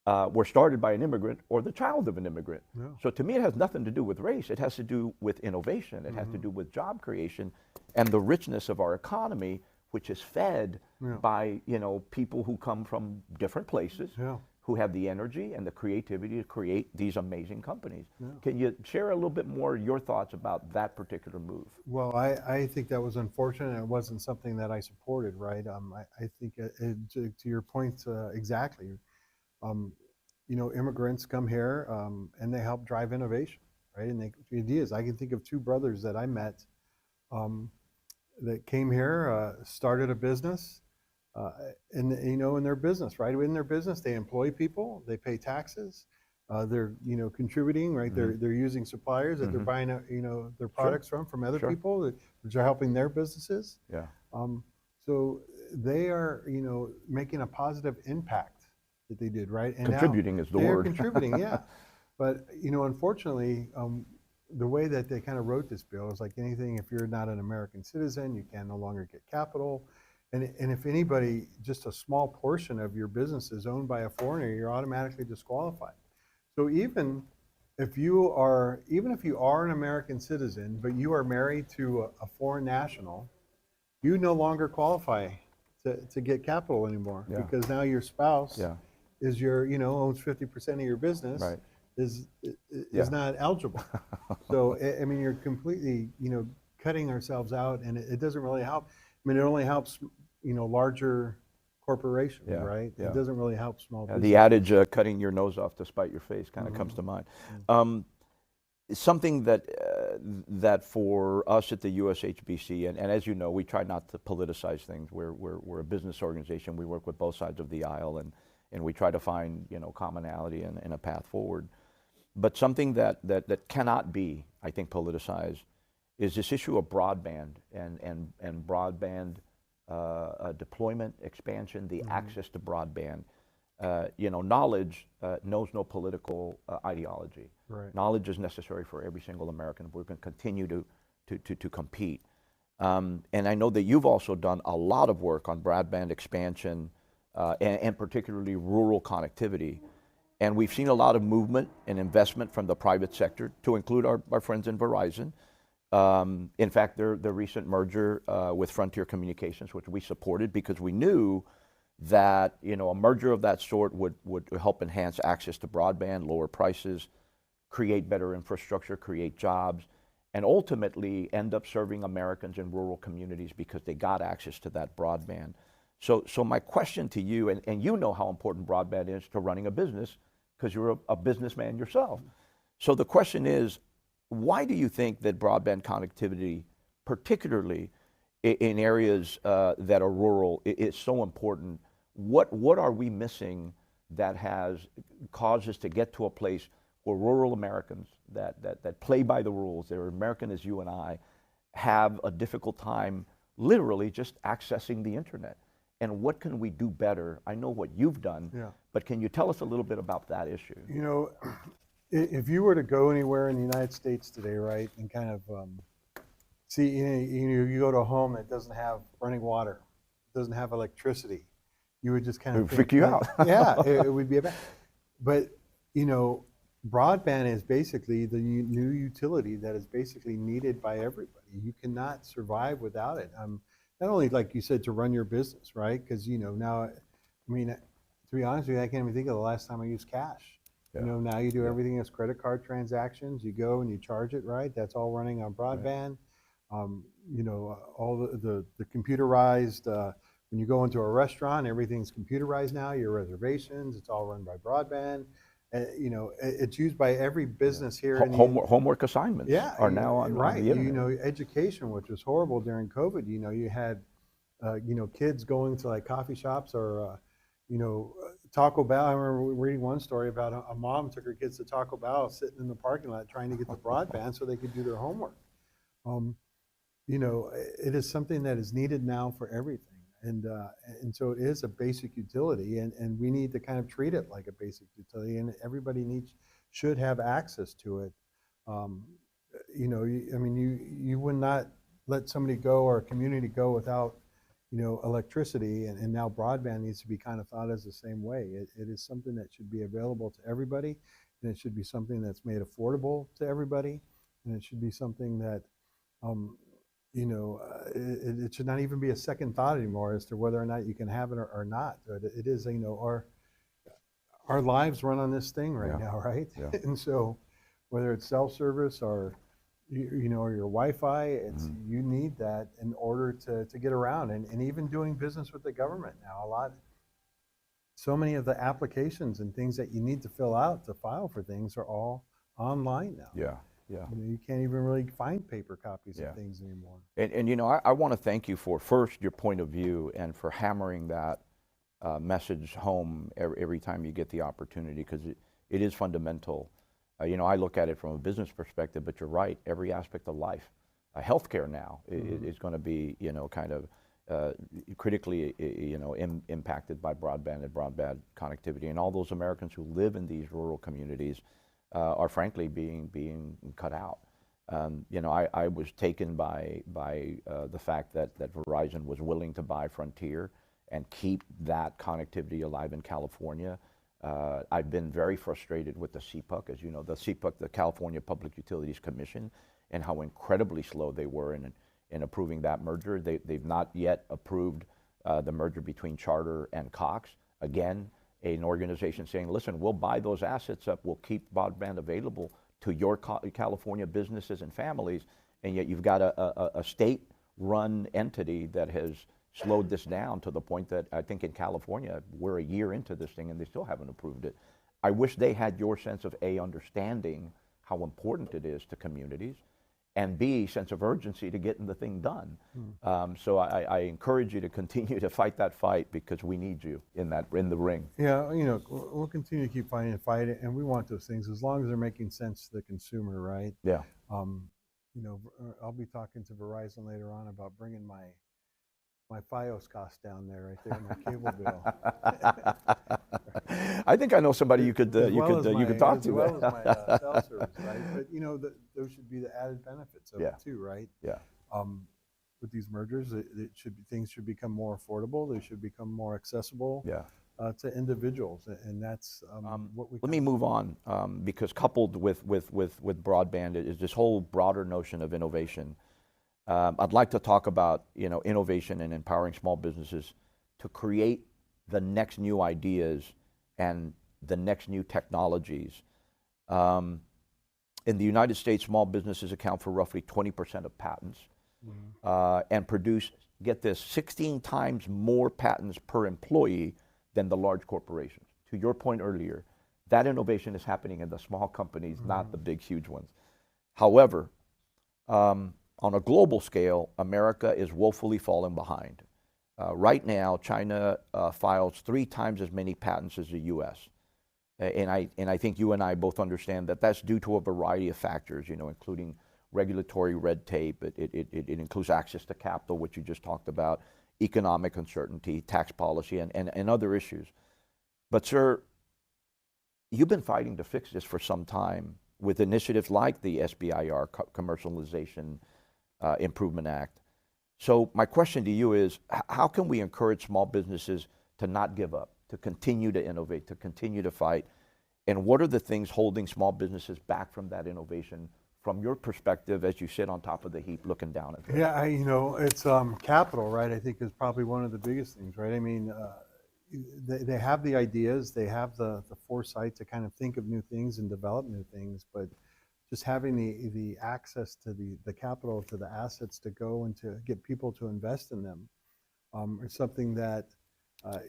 were started by an immigrant or the child of an immigrant. So to me, it has nothing to do with race. It has to do with innovation. It has to do with job creation and the richness of our economy, which is fed by people who come from different places, who have the energy and the creativity to create these amazing companies. Can you share a little bit more your thoughts about that particular move? Well, I think that was unfortunate. It wasn't something that I supported, right? I think to your point, exactly. Immigrants come here and they help drive innovation, right? And ideas. I can think of two brothers that I met that came here, started a business, in their business, right? In their business, they employ people, they pay taxes, they're contributing, right? They're using suppliers that they're buying their products from other people, which are helping their businesses. Yeah. So they are making a positive impact that they did, right? And Contributing now is the they're word. contributing, yeah. But unfortunately, the way that they kind of wrote this bill is like anything. If you're not an American citizen, you can no longer get capital. And if anybody, just a small portion of your business is owned by a foreigner, you're automatically disqualified. So even if you are an American citizen, but you are married to a foreign national, you no longer qualify to get capital anymore, because now your spouse is owns 50% of your business, Right. is not eligible. So I mean, you're completely cutting ourselves out, and it doesn't really help. I mean, it only helps larger corporations, right? It doesn't really help small businesses. The adage, cutting your nose off to spite your face, kind of comes to mind. Something that for us at the USHBC, and as you know, we try not to politicize things. We're a business organization. We work with both sides of the aisle, and we try to find commonality and a path forward. But something that cannot be, I think, politicized is this issue of broadband and broadband deployment, expansion, the access to broadband. Knowledge knows no political ideology. Right. Knowledge is necessary for every single American. We're going to continue to compete. And I know that you've also done a lot of work on broadband expansion and particularly rural connectivity. And we've seen a lot of movement and investment from the private sector, to include our friends in Verizon. In fact, their recent merger with Frontier Communications, which we supported because we knew that a merger of that sort would help enhance access to broadband, lower prices, create better infrastructure, create jobs, and ultimately end up serving Americans in rural communities because they got access to that broadband. So my question to you, and you know how important broadband is to running a business because you're a businessman yourself. So the question is, why do you think that broadband connectivity, particularly in areas that are rural, is so important? What are we missing that has caused us to get to a place where rural Americans that play by the rules, they're American as you and I, have a difficult time literally just accessing the internet? And what can we do better? I know what you've done, but can you tell us a little bit about that issue? If you were to go anywhere in the United States today, right, and kind of see, you go to a home that doesn't have running water, doesn't have electricity, you would just kind of freak you out. Yeah, it would be a bad. But broadband is basically the new utility that is basically needed by everybody. You cannot survive without it. Not only, like you said, to run your business, right? Because now, I mean, to be honest with you, I can't even think of the last time I used cash. Now you do everything as credit card transactions. You go and you charge it, right? That's all running on broadband. All the computerized. When you go into a restaurant, everything's computerized now. Your reservations, it's all run by broadband. It's used by every business here. Homework assignments are now on right. the internet. Education, which was horrible during COVID. You had kids going to like coffee shops or Taco Bell. I remember reading one story about a mom took her kids to Taco Bell, sitting in the parking lot trying to get the broadband so they could do their homework. It is something that is needed now for everything. And so it is a basic utility, and we need to kind of treat it like a basic utility, and everybody should have access to it. You would not let somebody go or a community go without electricity, and now broadband needs to be kind of thought as the same way. It is something that should be available to everybody, and it should be something that's made affordable to everybody, and it should be something that it should not even be a second thought anymore as to whether or not you can have it or not. It is, our lives run on this thing right now, right? Yeah. And so whether it's self-service or, or your Wi-Fi, you need that in order to get around. And even doing business with the government now, so many of the applications and things that you need to fill out to file for things are all online now. Yeah. Yeah. You can't even really find paper copies of things anymore. And I want to thank you for, first, your point of view and for hammering that message home every time you get the opportunity, because it is fundamental. You know, I look at it from a business perspective, but you're right, every aspect of life. Healthcare now is going to be, you know, kind of critically, you know, impacted by broadband and broadband connectivity. And all those Americans who live in these rural communities are frankly being cut out. You know, I was taken by the fact that Verizon was willing to buy Frontier and keep that connectivity alive in California. I've been very frustrated with the CPUC, as you know, the CPUC, the California Public Utilities Commission, and how incredibly slow they were in approving that merger. They've not yet approved the merger between Charter and Cox. Again, an organization saying, listen, we'll buy those assets up, we'll keep broadband available to your California businesses and families, and yet you've got a state-run entity that has slowed this down to the point that I think in California, we're a year into this thing and they still haven't approved it. I wish they had your sense of A, understanding how important it is to communities, and B, sense of urgency to getting the thing done. So I encourage you to continue to fight that fight, because we need you in the ring. Yeah, you know, we'll continue to keep fighting and fighting, and we want those things as long as they're making sense to the consumer, right? Yeah. You know, I'll be talking to Verizon later on about bringing my FiOS cost down there, right there, my cable bill. I think I know somebody you could talk to. As well as my cell service, right? But you know, those should be the added benefits of it too, right? Yeah. With these mergers, things should become more affordable. They should become more accessible. Yeah. To individuals, and that's what we. Let me move on, because coupled with broadband is this whole broader notion of innovation. I'd like to talk about, you know, innovation and empowering small businesses to create the next new ideas and the next new technologies. In the United States, small businesses account for roughly 20% of patents, and produce, get this, 16 times more patents per employee than the large corporations. To your point earlier, that innovation is happening in the small companies, not the big, huge ones. However, on a global scale, America is woefully falling behind. Right now, China files 3 times as many patents as the U.S. And I think you and I both understand that that's due to a variety of factors, you know, including regulatory red tape. It includes access to capital, which you just talked about, economic uncertainty, tax policy, and other issues. But sir, you've been fighting to fix this for some time with initiatives like the SBIR, Commercialization Improvement Act. So my question to you is, how can we encourage small businesses to not give up, to continue to innovate, to continue to fight? And what are the things holding small businesses back from that innovation, from your perspective, as you sit on top of the heap looking down at it? Yeah, you know, it's capital, right? I think is probably one of the biggest things, right? I mean, they have the ideas, they have the foresight to kind of think of new things and develop new things, but just having the access to the capital, to the assets to go and to get people to invest in them is something that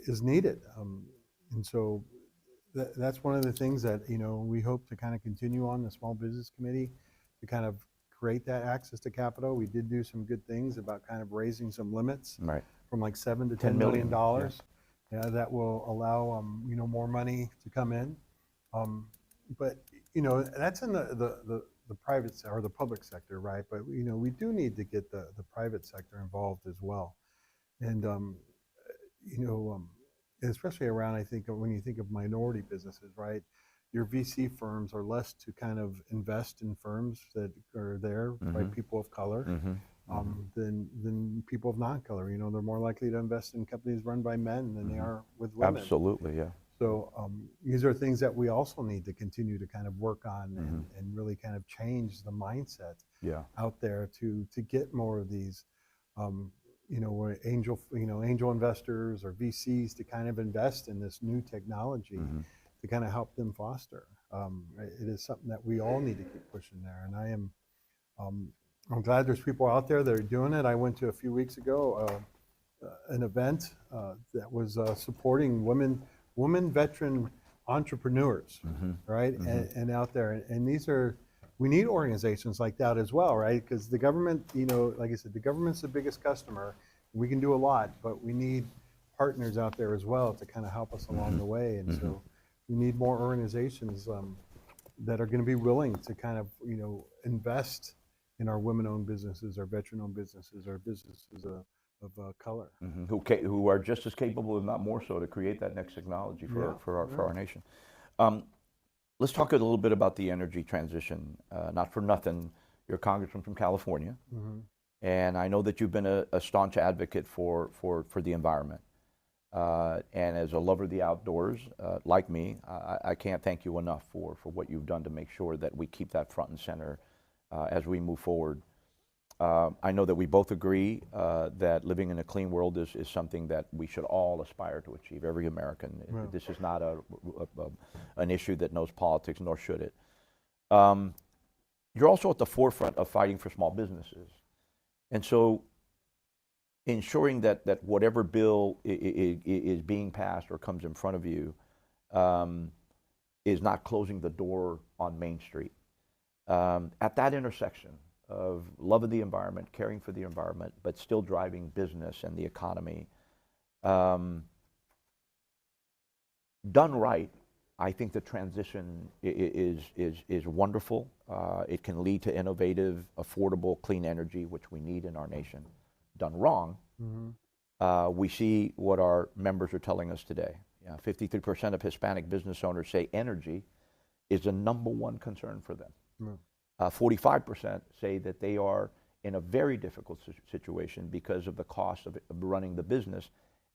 is needed. And so that's one of the things that, you know, we hope to kind of continue on the Small Business Committee to kind of create that access to capital. We did do some good things about kind of raising some limits from like $7 to $10 million. Yeah, that will allow you know, more money to come in. But you know, that's in the private or the public sector, right? But you know, we do need to get the private sector involved as well. And you know, especially around, I think, when you think of minority businesses, right? Your VC firms are less to kind of invest in firms that are there by people of color than people of non-color. You know, they're more likely to invest in companies run by men than they are with women. Absolutely, yeah. So these are things that we also need to continue to kind of work on and really kind of change the mindset out there to get more of these, you know, where angel investors or VCs to kind of invest in this new technology to kind of help them foster. It is something that we all need to keep pushing there. And I am, I'm glad there's people out there that are doing it. I went to a few weeks ago an event that was supporting women veteran entrepreneurs, right? And out there, and these are, we need organizations like that as well, right? Because the government, you know, like I said, the government's the biggest customer. We can do a lot, but we need partners out there as well to kind of help us along the way. And so We need more organizations that are going to be willing to kind of, invest in our women-owned businesses, our veteran-owned businesses, our businesses of color. Who are just as capable, if not more so, to create that next technology for our nation. Let's talk a little bit about the energy transition. Not for nothing, you're a congressman from California, and I know that you've been a staunch advocate for the environment. And as a lover of the outdoors, like me, I can't thank you enough for what you've done to make sure that we keep that front and center as we move forward. I know that we both agree that living in a clean world is something that we should all aspire to achieve, every American. Wow. This is not an issue that knows politics, nor should it. You're also at the forefront of fighting for small businesses. And so ensuring that whatever bill is being passed or comes in front of you is not closing the door on Main Street. At that intersection of love of the environment, caring for the environment, but still driving business and the economy, done right, I think the transition is wonderful. It can lead to innovative, affordable, clean energy, which we need in our nation. Done wrong, we see what our members are telling us today. 53% of Hispanic business owners say energy is the #1 concern for them. 45% say that they are in a very difficult situation because of the cost of running the business,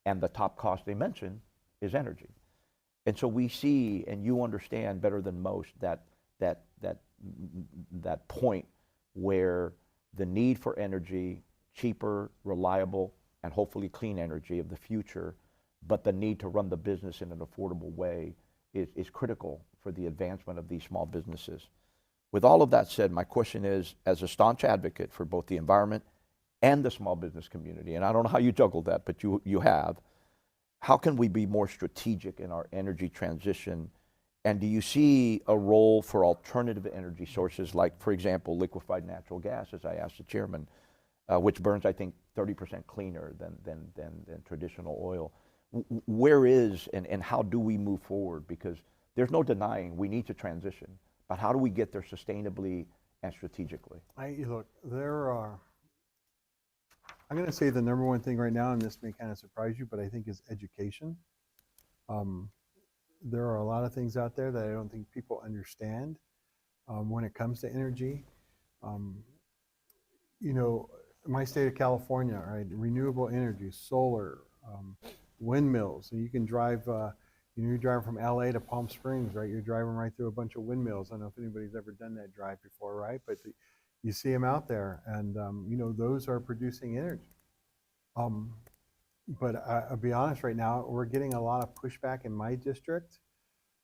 and the top cost they mention is energy. And so we see, and you understand better than most, that point where the need for energy, cheaper, reliable, and hopefully clean energy of the future, but the need to run the business in an affordable way is critical for the advancement of these small businesses. With all of that said, my question is, as a staunch advocate for both the environment and the small business community, and I don't know how you juggle that, but you have, how can we be more strategic in our energy transition? And do you see a role for alternative energy sources, like, for example, liquefied natural gas, as I asked the chairman, which burns, I think, 30% cleaner than traditional oil? Where is and how do we move forward? Because there's no denying we need to transition, but how do we get there sustainably and strategically? Look, I'm going to say the #1 thing right now, and this may kind of surprise you, but I think is education. There are a lot of things out there that I don't think people understand when it comes to energy. My state of California, right? Renewable energy, solar, windmills. And you can drive, you're driving from LA to Palm Springs, right? You're driving right through a bunch of windmills. I don't know if anybody's ever done that drive before, right? But you see them out there, and those are producing energy. But I'll be honest, right now we're getting a lot of pushback in my district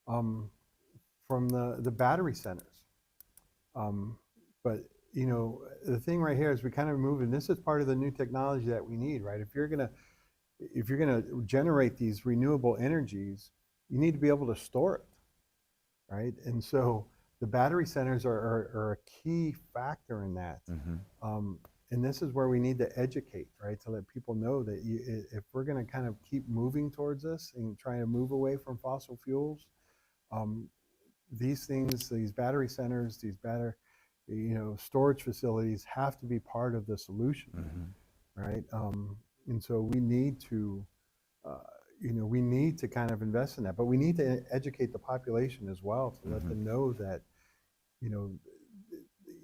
from the battery centers. But the thing right here is we kind of move, and this is part of the new technology that we need, right? If you're gonna generate these renewable energies, you need to be able to store it, right? And so the battery centers are a key factor in that. And this is where we need to educate, right? To let people know that if we're going to kind of keep moving towards this and trying to move away from fossil fuels, these things, these battery centers, these storage facilities have to be part of the solution, right? And so we need to, kind of invest in that, but we need to educate the population as well to let them know that,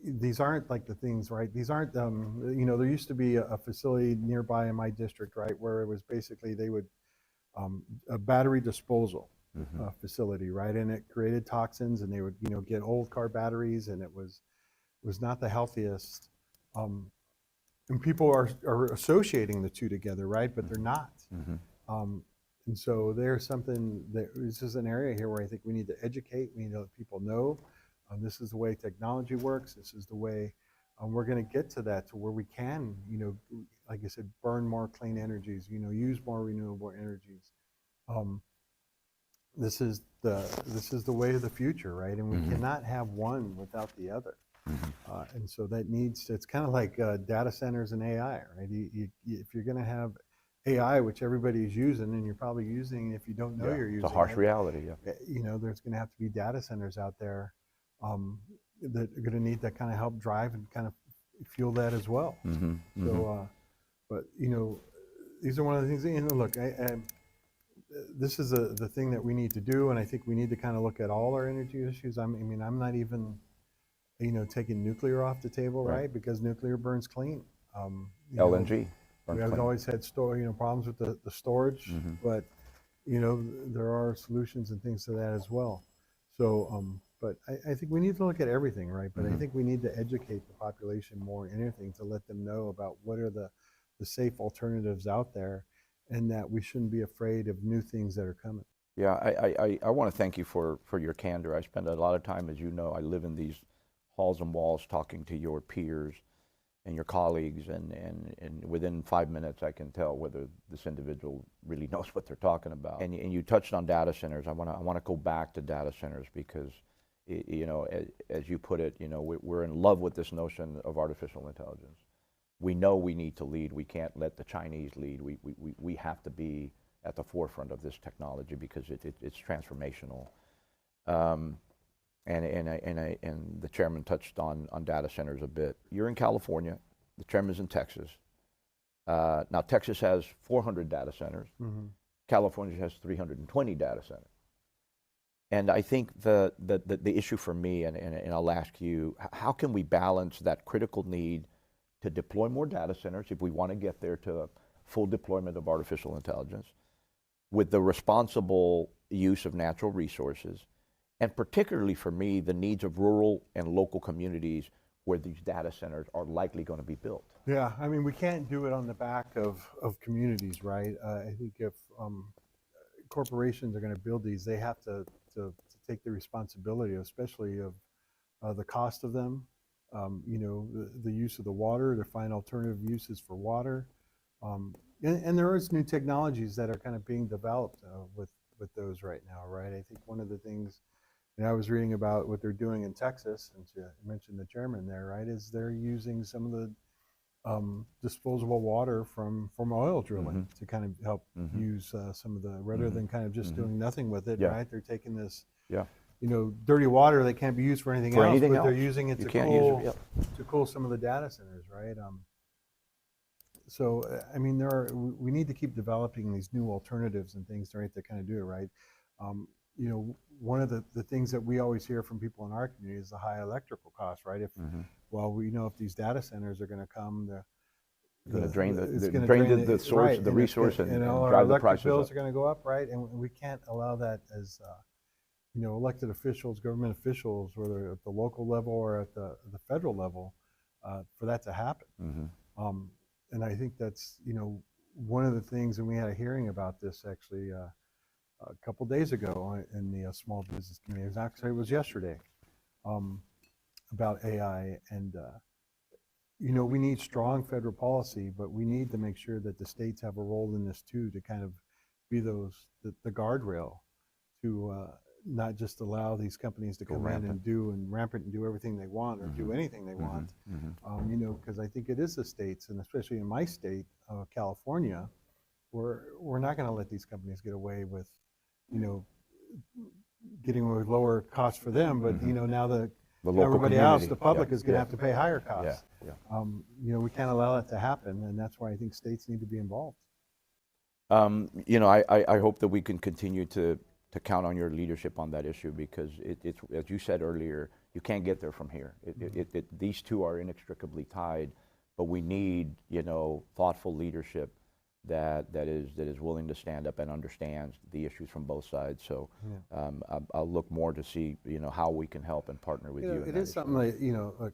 these aren't like the things, right? These aren't, there used to be a facility nearby in my district, right, where it was basically they would, a battery disposal facility, right? And it created toxins, and they would, get old car batteries, and it was not the healthiest. And people are associating the two together, right? But they're not. And so there's something this is an area here where I think we need to educate. We need to let people know. This is the way technology works. This is the way we're going to get to that, to where we can, like I said, burn more clean energies, use more renewable energies. This is the way of the future, right? And we cannot have one without the other. And so it's kind of like data centers and AI, right? If you're going to have AI, which everybody is using, and you're probably using, if you don't know Yeah, you're using it's a harsh it, reality. Yeah. you know, there's going to have to be data centers out there that are going to need that kind of help drive and kind of fuel that as well. So, but you know, these are one of the things. You know, look, this is the thing that we need to do, and I think we need to kind of look at all our energy issues. I mean, I'm not even, you know, taking nuclear off the table, right? Because nuclear burns clean. LNG. We have always had problems with the storage, but you know, there are solutions and things to that as well. So, but I think we need to look at everything, right? But I think we need to educate the population more in anything to let them know about what are the safe alternatives out there, and that we shouldn't be afraid of new things that are coming. Yeah, I want to thank you for your candor. I spend a lot of time, as you know, I live in these halls and walls talking to your peers and your colleagues, and within 5 minutes I can tell whether this individual really knows what they're talking about. And you touched on data centers. I want to go back to data centers because, you know, as you put it, you know, we're in love with this notion of artificial intelligence. We know we need to lead. We can't let the Chinese lead. We have to be at the forefront of this technology because it's transformational. And the chairman touched on data centers a bit. You're in California, the chairman's in Texas. Now Texas has 400 data centers. California has 320 data centers. And I think the issue for me, and I'll ask you, how can we balance that critical need to deploy more data centers if we want to get there to full deployment of artificial intelligence, with the responsible use of natural resources, and particularly for me, the needs of rural and local communities where these data centers are likely going to be built? Yeah, I mean, we can't do it on the back of communities, right? I think if corporations are going to build these, they have to take the responsibility, especially of the cost of them, you know, the use of the water, to find alternative uses for water. And there is new technologies that are kind of being developed with those right now, right? I think one of the things, and I was reading about what they're doing in Texas, and you mentioned the chairman there, right, is they're using some of the disposable water from oil drilling to kind of help use some of the, rather than kind of just doing nothing with it, right? They're taking this, you know, dirty water that can't be used for anything else, but they're using it to cool some of the data centers, right? So, I mean, we need to keep developing these new alternatives and things, right, to kind of do it, right? You know, one of the things that we always hear from people in our community is the high electrical cost, right? If, well, we know if these data centers are going to come, they're going to drain the source, right, the resource, and all our drive the electric prices bills up. are going to go up, right? And we can't allow that as, you know, elected officials, government officials, whether at the local level or at the federal level, for that to happen. And I think that's, you know, one of the things, and we had a hearing about this actually a couple days ago in the small business community. Actually, it was yesterday, about AI. And, you know, we need strong federal policy, but we need to make sure that the states have a role in this too, to kind of be the guardrail to not just allow these companies to come in and do everything they want, or do anything they want. You know, because I think it is the states, and especially in my state, California, we're not going to let these companies get away with, you know, getting away with lower costs for them, but you know, now everybody else, the public, is going to have to pay higher costs. You know, we can't allow that to happen, and that's why I think states need to be involved. You know, I hope that we can continue to count on your leadership on that issue, because it's, as you said earlier, you can't get there from here. These two are inextricably tied, but we need, you know, thoughtful leadership that is willing to stand up and understands the issues from both sides. So I'll look more to see, you know, how we can help and partner with you. It is something that, you know, look,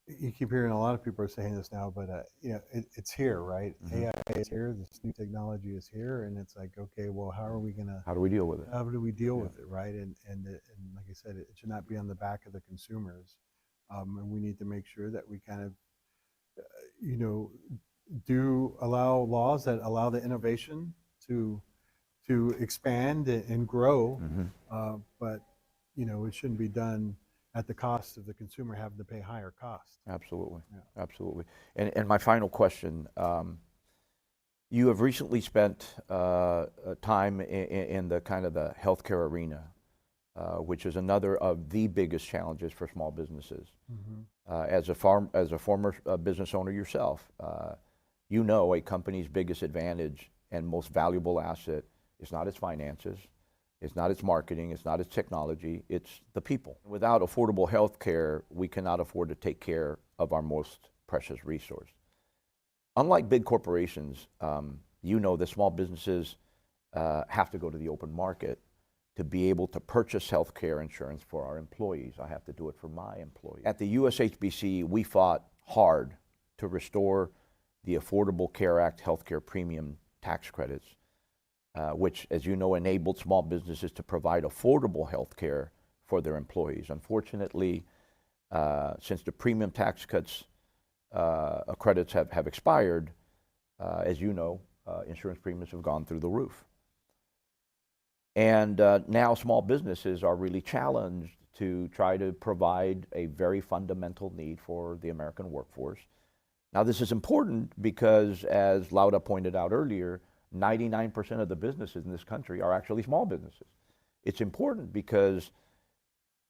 you keep hearing a lot of people are saying this now, but you know, it's here, right? AI is here. This new technology is here, and it's like, okay, well, how do we deal with it? How do we deal with it, right? And like I said, it should not be on the back of the consumers, and we need to make sure that we kind of, you know, do allow laws that allow the innovation to expand and grow, but you know, it shouldn't be done at the cost of the consumer having to pay higher costs. Absolutely, absolutely. And my final question, You have recently spent time in the kind of the healthcare arena, which is another of the biggest challenges for small businesses. As a former business owner yourself, you know a company's biggest advantage and most valuable asset is not its finances, it's not its marketing, it's not its technology, it's the people. Without affordable health care, we cannot afford to take care of our most precious resource. Unlike big corporations, you know that small businesses have to go to the open market to be able to purchase health care insurance for our employees. I have to do it for my employees. At the USHBC, we fought hard to restore the Affordable Care Act healthcare premium tax credits, which, as you know, enabled small businesses to provide affordable health care for their employees. Unfortunately, since the premium tax cuts credits have expired, as you know, insurance premiums have gone through the roof. And now small businesses are really challenged to try to provide a very fundamental need for the American workforce. Now, this is important because, as Lauda pointed out earlier, 99% of the businesses in this country are actually small businesses. It's important because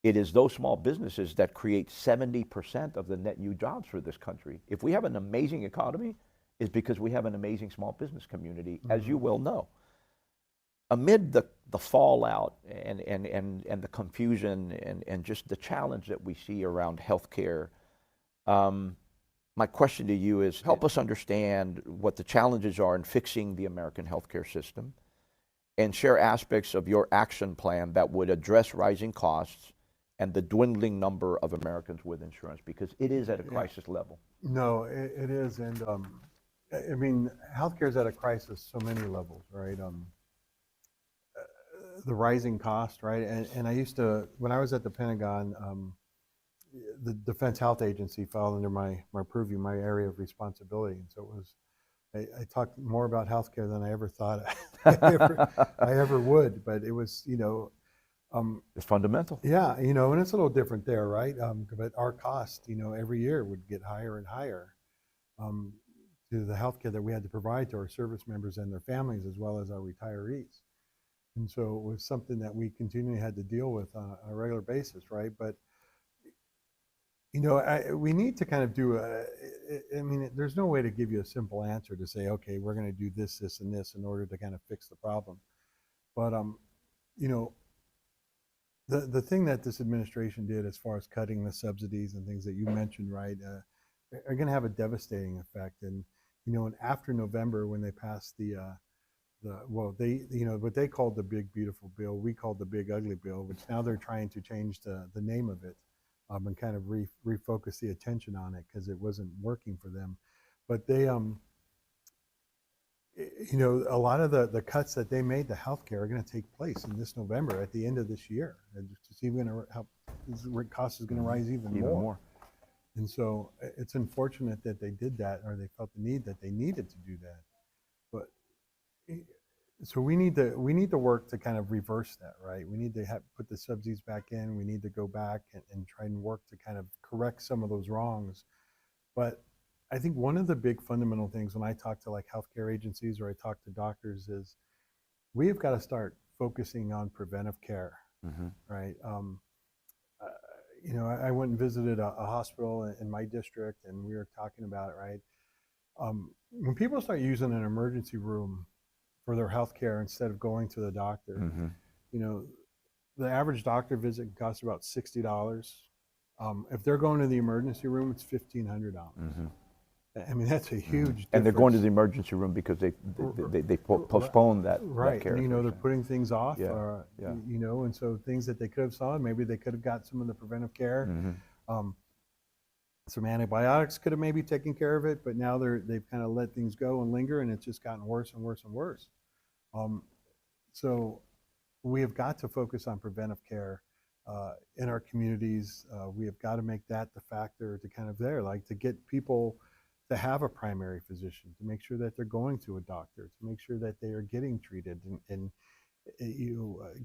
it is those small businesses that create 70% of the net new jobs for this country. If we have an amazing economy, it's because we have an amazing small business community, as you well know. Amid the fallout and the confusion and just the challenge that we see around healthcare, my question to you is, help us understand what the challenges are in fixing the American healthcare system, and share aspects of your action plan that would address rising costs and the dwindling number of Americans with insurance, because it is at a crisis level. No, it is, and I mean, healthcare is at a crisis so many levels, right? The rising cost, right? And I used to, when I was at the Pentagon, the Defense Health Agency fell under my purview, my area of responsibility, and so it was. I talked more about healthcare than I ever thought I ever would, but it was, you know. It's fundamental. Yeah, you know, and it's a little different there, right? But our cost, you know, every year would get higher and higher to the healthcare that we had to provide to our service members and their families, as well as our retirees. And so it was something that we continually had to deal with on a regular basis, right? But, you know, we need to kind of do I mean, there's no way to give you a simple answer to say, okay, we're going to do this, this, and this in order to kind of fix the problem. But, you know, the thing that this administration did as far as cutting the subsidies and things that you mentioned, right, are going to have a devastating effect. And, you know, and after November, when they passed well, you know, what they called the big beautiful bill, we called the big ugly bill, which now they're trying to change the name of it and kind of refocus the attention on it because it wasn't working for them. But they, you know, a lot of the cuts that they made to healthcare are going to take place in this November at the end of this year. It's even going to help. Cost is going to rise even more. And so it's unfortunate that they did that, or they felt the need that they needed to do that. But so we need to work to kind of reverse that, right? We need to put the subsidies back in. We need to go back and try and work to kind of correct some of those wrongs. But I think one of the big fundamental things when I talk to like healthcare agencies or I talk to doctors is we have got to start focusing on preventive care, right? You know, I went and visited a hospital in my district, and we were talking about it, right? When people start using an emergency room for their health care instead of going to the doctor, you know, the average doctor visit costs about $60. If they're going to the emergency room, it's $1,500. I mean, that's a huge difference. And they're going to the emergency room because they postpone that care. And, you know, they're putting things off, you know, and so things that they could have saw, maybe they could have got some of the preventive care. Some antibiotics could have maybe taken care of it, but now they've kind of let things go and linger, and it's just gotten worse and worse and worse. So we have got to focus on preventive care in our communities. We have got to make that the factor to kind of to get people to have a primary physician, to make sure that they're going to a doctor, to make sure that they are getting treated and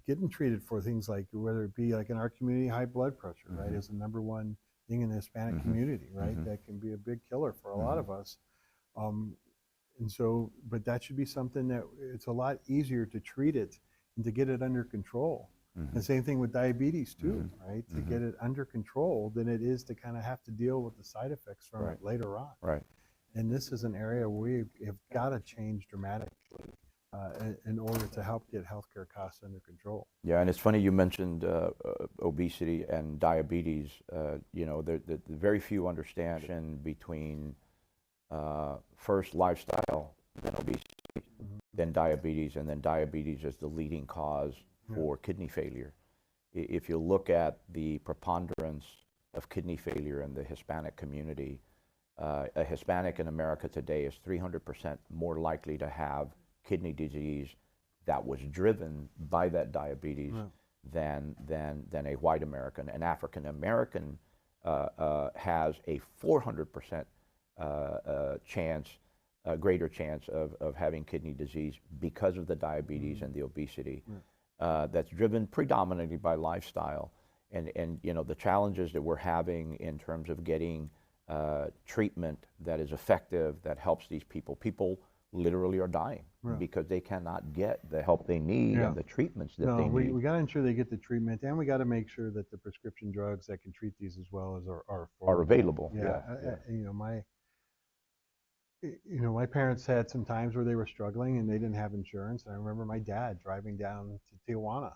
getting treated for things like, whether it be like in our community, high blood pressure, right, is the number one thing in the Hispanic community, right? That can be a big killer for a lot of us. And And so, but that should be something that it's a lot easier to treat it and to get it under control. Mm-hmm. The same thing with diabetes too, Mm-hmm. right? To Mm-hmm. get it under control than it is to kind of have to deal with the side effects from Right. it later on. Right. And this is an area we have got to change dramatically in order to help get healthcare costs under control. Yeah, and it's funny you mentioned obesity and diabetes. You know, the very few understand between first lifestyle, then obesity, Mm-hmm. then diabetes, and then diabetes is the leading cause for kidney failure. If you look at the preponderance of kidney failure in the Hispanic community, a Hispanic in America today is 300% more likely to have kidney disease that was driven by that diabetes than a white American. An African American has a 400% chance, a greater chance of having kidney disease because of the diabetes and the obesity. That's driven predominantly by lifestyle, and you know, the challenges that we're having in terms of getting treatment that is effective, that helps these people. People literally are dying because they cannot get the help they need and the treatments that they need. We got to ensure they get the treatment, and we got to make sure that the prescription drugs that can treat these as well as are available. My parents had some times where they were struggling and they didn't have insurance. And I remember my dad driving down to Tijuana.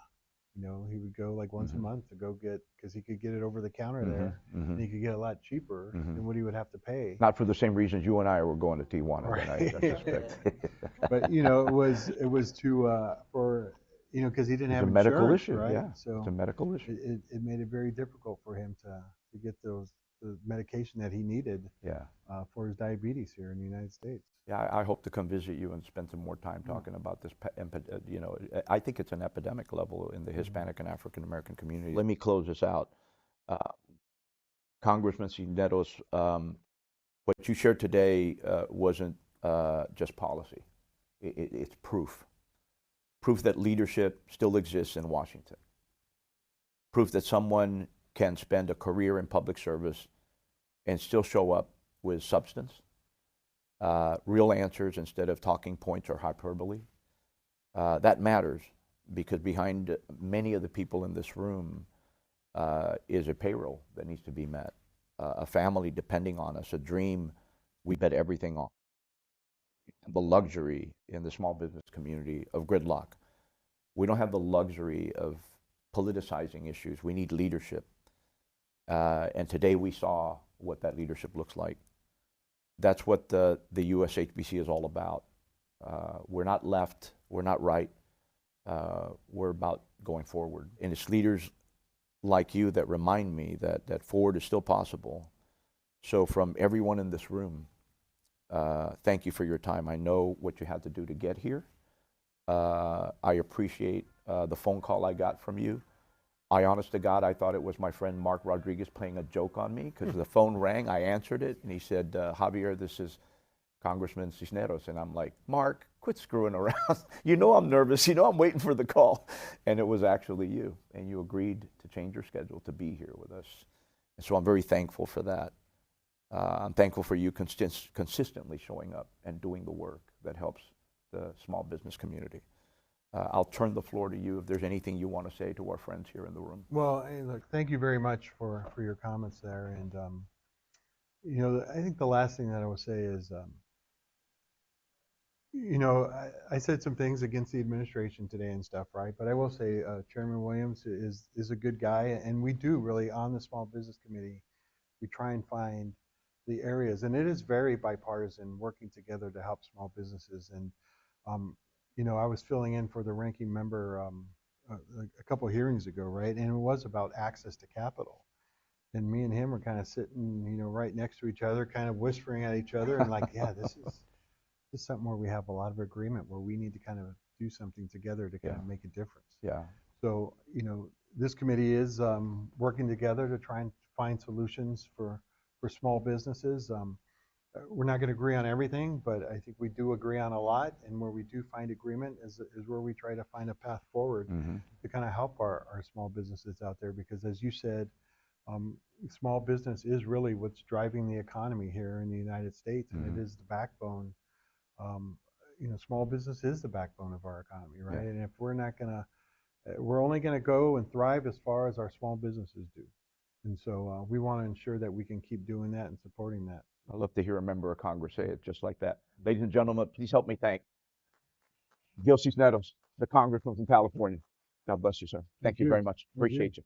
You know, he would go like once a month to go get, because he could get it over the counter there, and he could get a lot cheaper than what he would have to pay. Not for the same reasons you and I were going to Tijuana tonight, I suspect. But you know, it was to for, you know, because he didn't have It's a medical insurance, issue, right? yeah. So It's a medical issue. it made it very difficult for him to get the medication that he needed for his diabetes here in the United States. Yeah, I hope to come visit you and spend some more time talking about this. You know, I think it's an epidemic level in the Hispanic and African American community. Let me close this out. Congressman Cisneros, what you shared today wasn't just policy. It's proof. Proof that leadership still exists in Washington. Proof that someone can spend a career in public service and still show up with substance, real answers instead of talking points or hyperbole. That matters, because behind many of the people in this room is a payroll that needs to be met, a family depending on us, a dream we bet everything on. The luxury in the small business community of gridlock. We don't have the luxury of politicizing issues. We need leadership. And today we saw what that leadership looks like. That's what the USHBC is all about. We're not left, we're not right, we're about going forward. And it's leaders like you that remind me that forward is still possible. So from everyone in this room, thank you for your time. I know what you had to do to get here. I appreciate the phone call I got from you. I, honest to God, I thought it was my friend Mark Rodriguez playing a joke on me, because the phone rang, I answered it, and he said, Javier, this is Congressman Cisneros. And I'm like, Mark, quit screwing around. You know I'm nervous. You know I'm waiting for the call. And it was actually you. And you agreed to change your schedule to be here with us. And so I'm very thankful for that. I'm thankful for you consistently showing up and doing the work that helps the small business community. I'll turn the floor to you if there's anything you want to say to our friends here in the room. Well, hey, look, thank you very much for your comments there. And, you know, I think the last thing that I will say is, you know, I said some things against the administration today and stuff, right? But I will say Chairman Williams is a good guy. And we do really, on the Small Business Committee, we try and find the areas. And it is very bipartisan, working together to help small businesses. And, you know, I was filling in for the ranking member a couple of hearings ago, right? And it was about access to capital. And me and him were kind of sitting, you know, right next to each other, kind of whispering at each other, and like, yeah, this is something where we have a lot of agreement, where we need to kind of do something together to kind of make a difference. Yeah. So, you know, this committee is working together to try and find solutions for small businesses. We're not going to agree on everything, but I think we do agree on a lot. And where we do find agreement is where we try to find a path forward to kind of help our small businesses out there. Because as you said, small business is really what's driving the economy here in the United States, and it is the backbone small business is the backbone of our economy, right? Yeah. And if we're not gonna, we're only gonna go and thrive as far as our small businesses do. And so we want to ensure that we can keep doing that and supporting that. I'd love to hear a member of Congress say it just like that. Ladies and gentlemen, please help me thank Gil Cisneros, the Congressman from California. God bless you, sir. Thank you very much. Thank you. Appreciate you.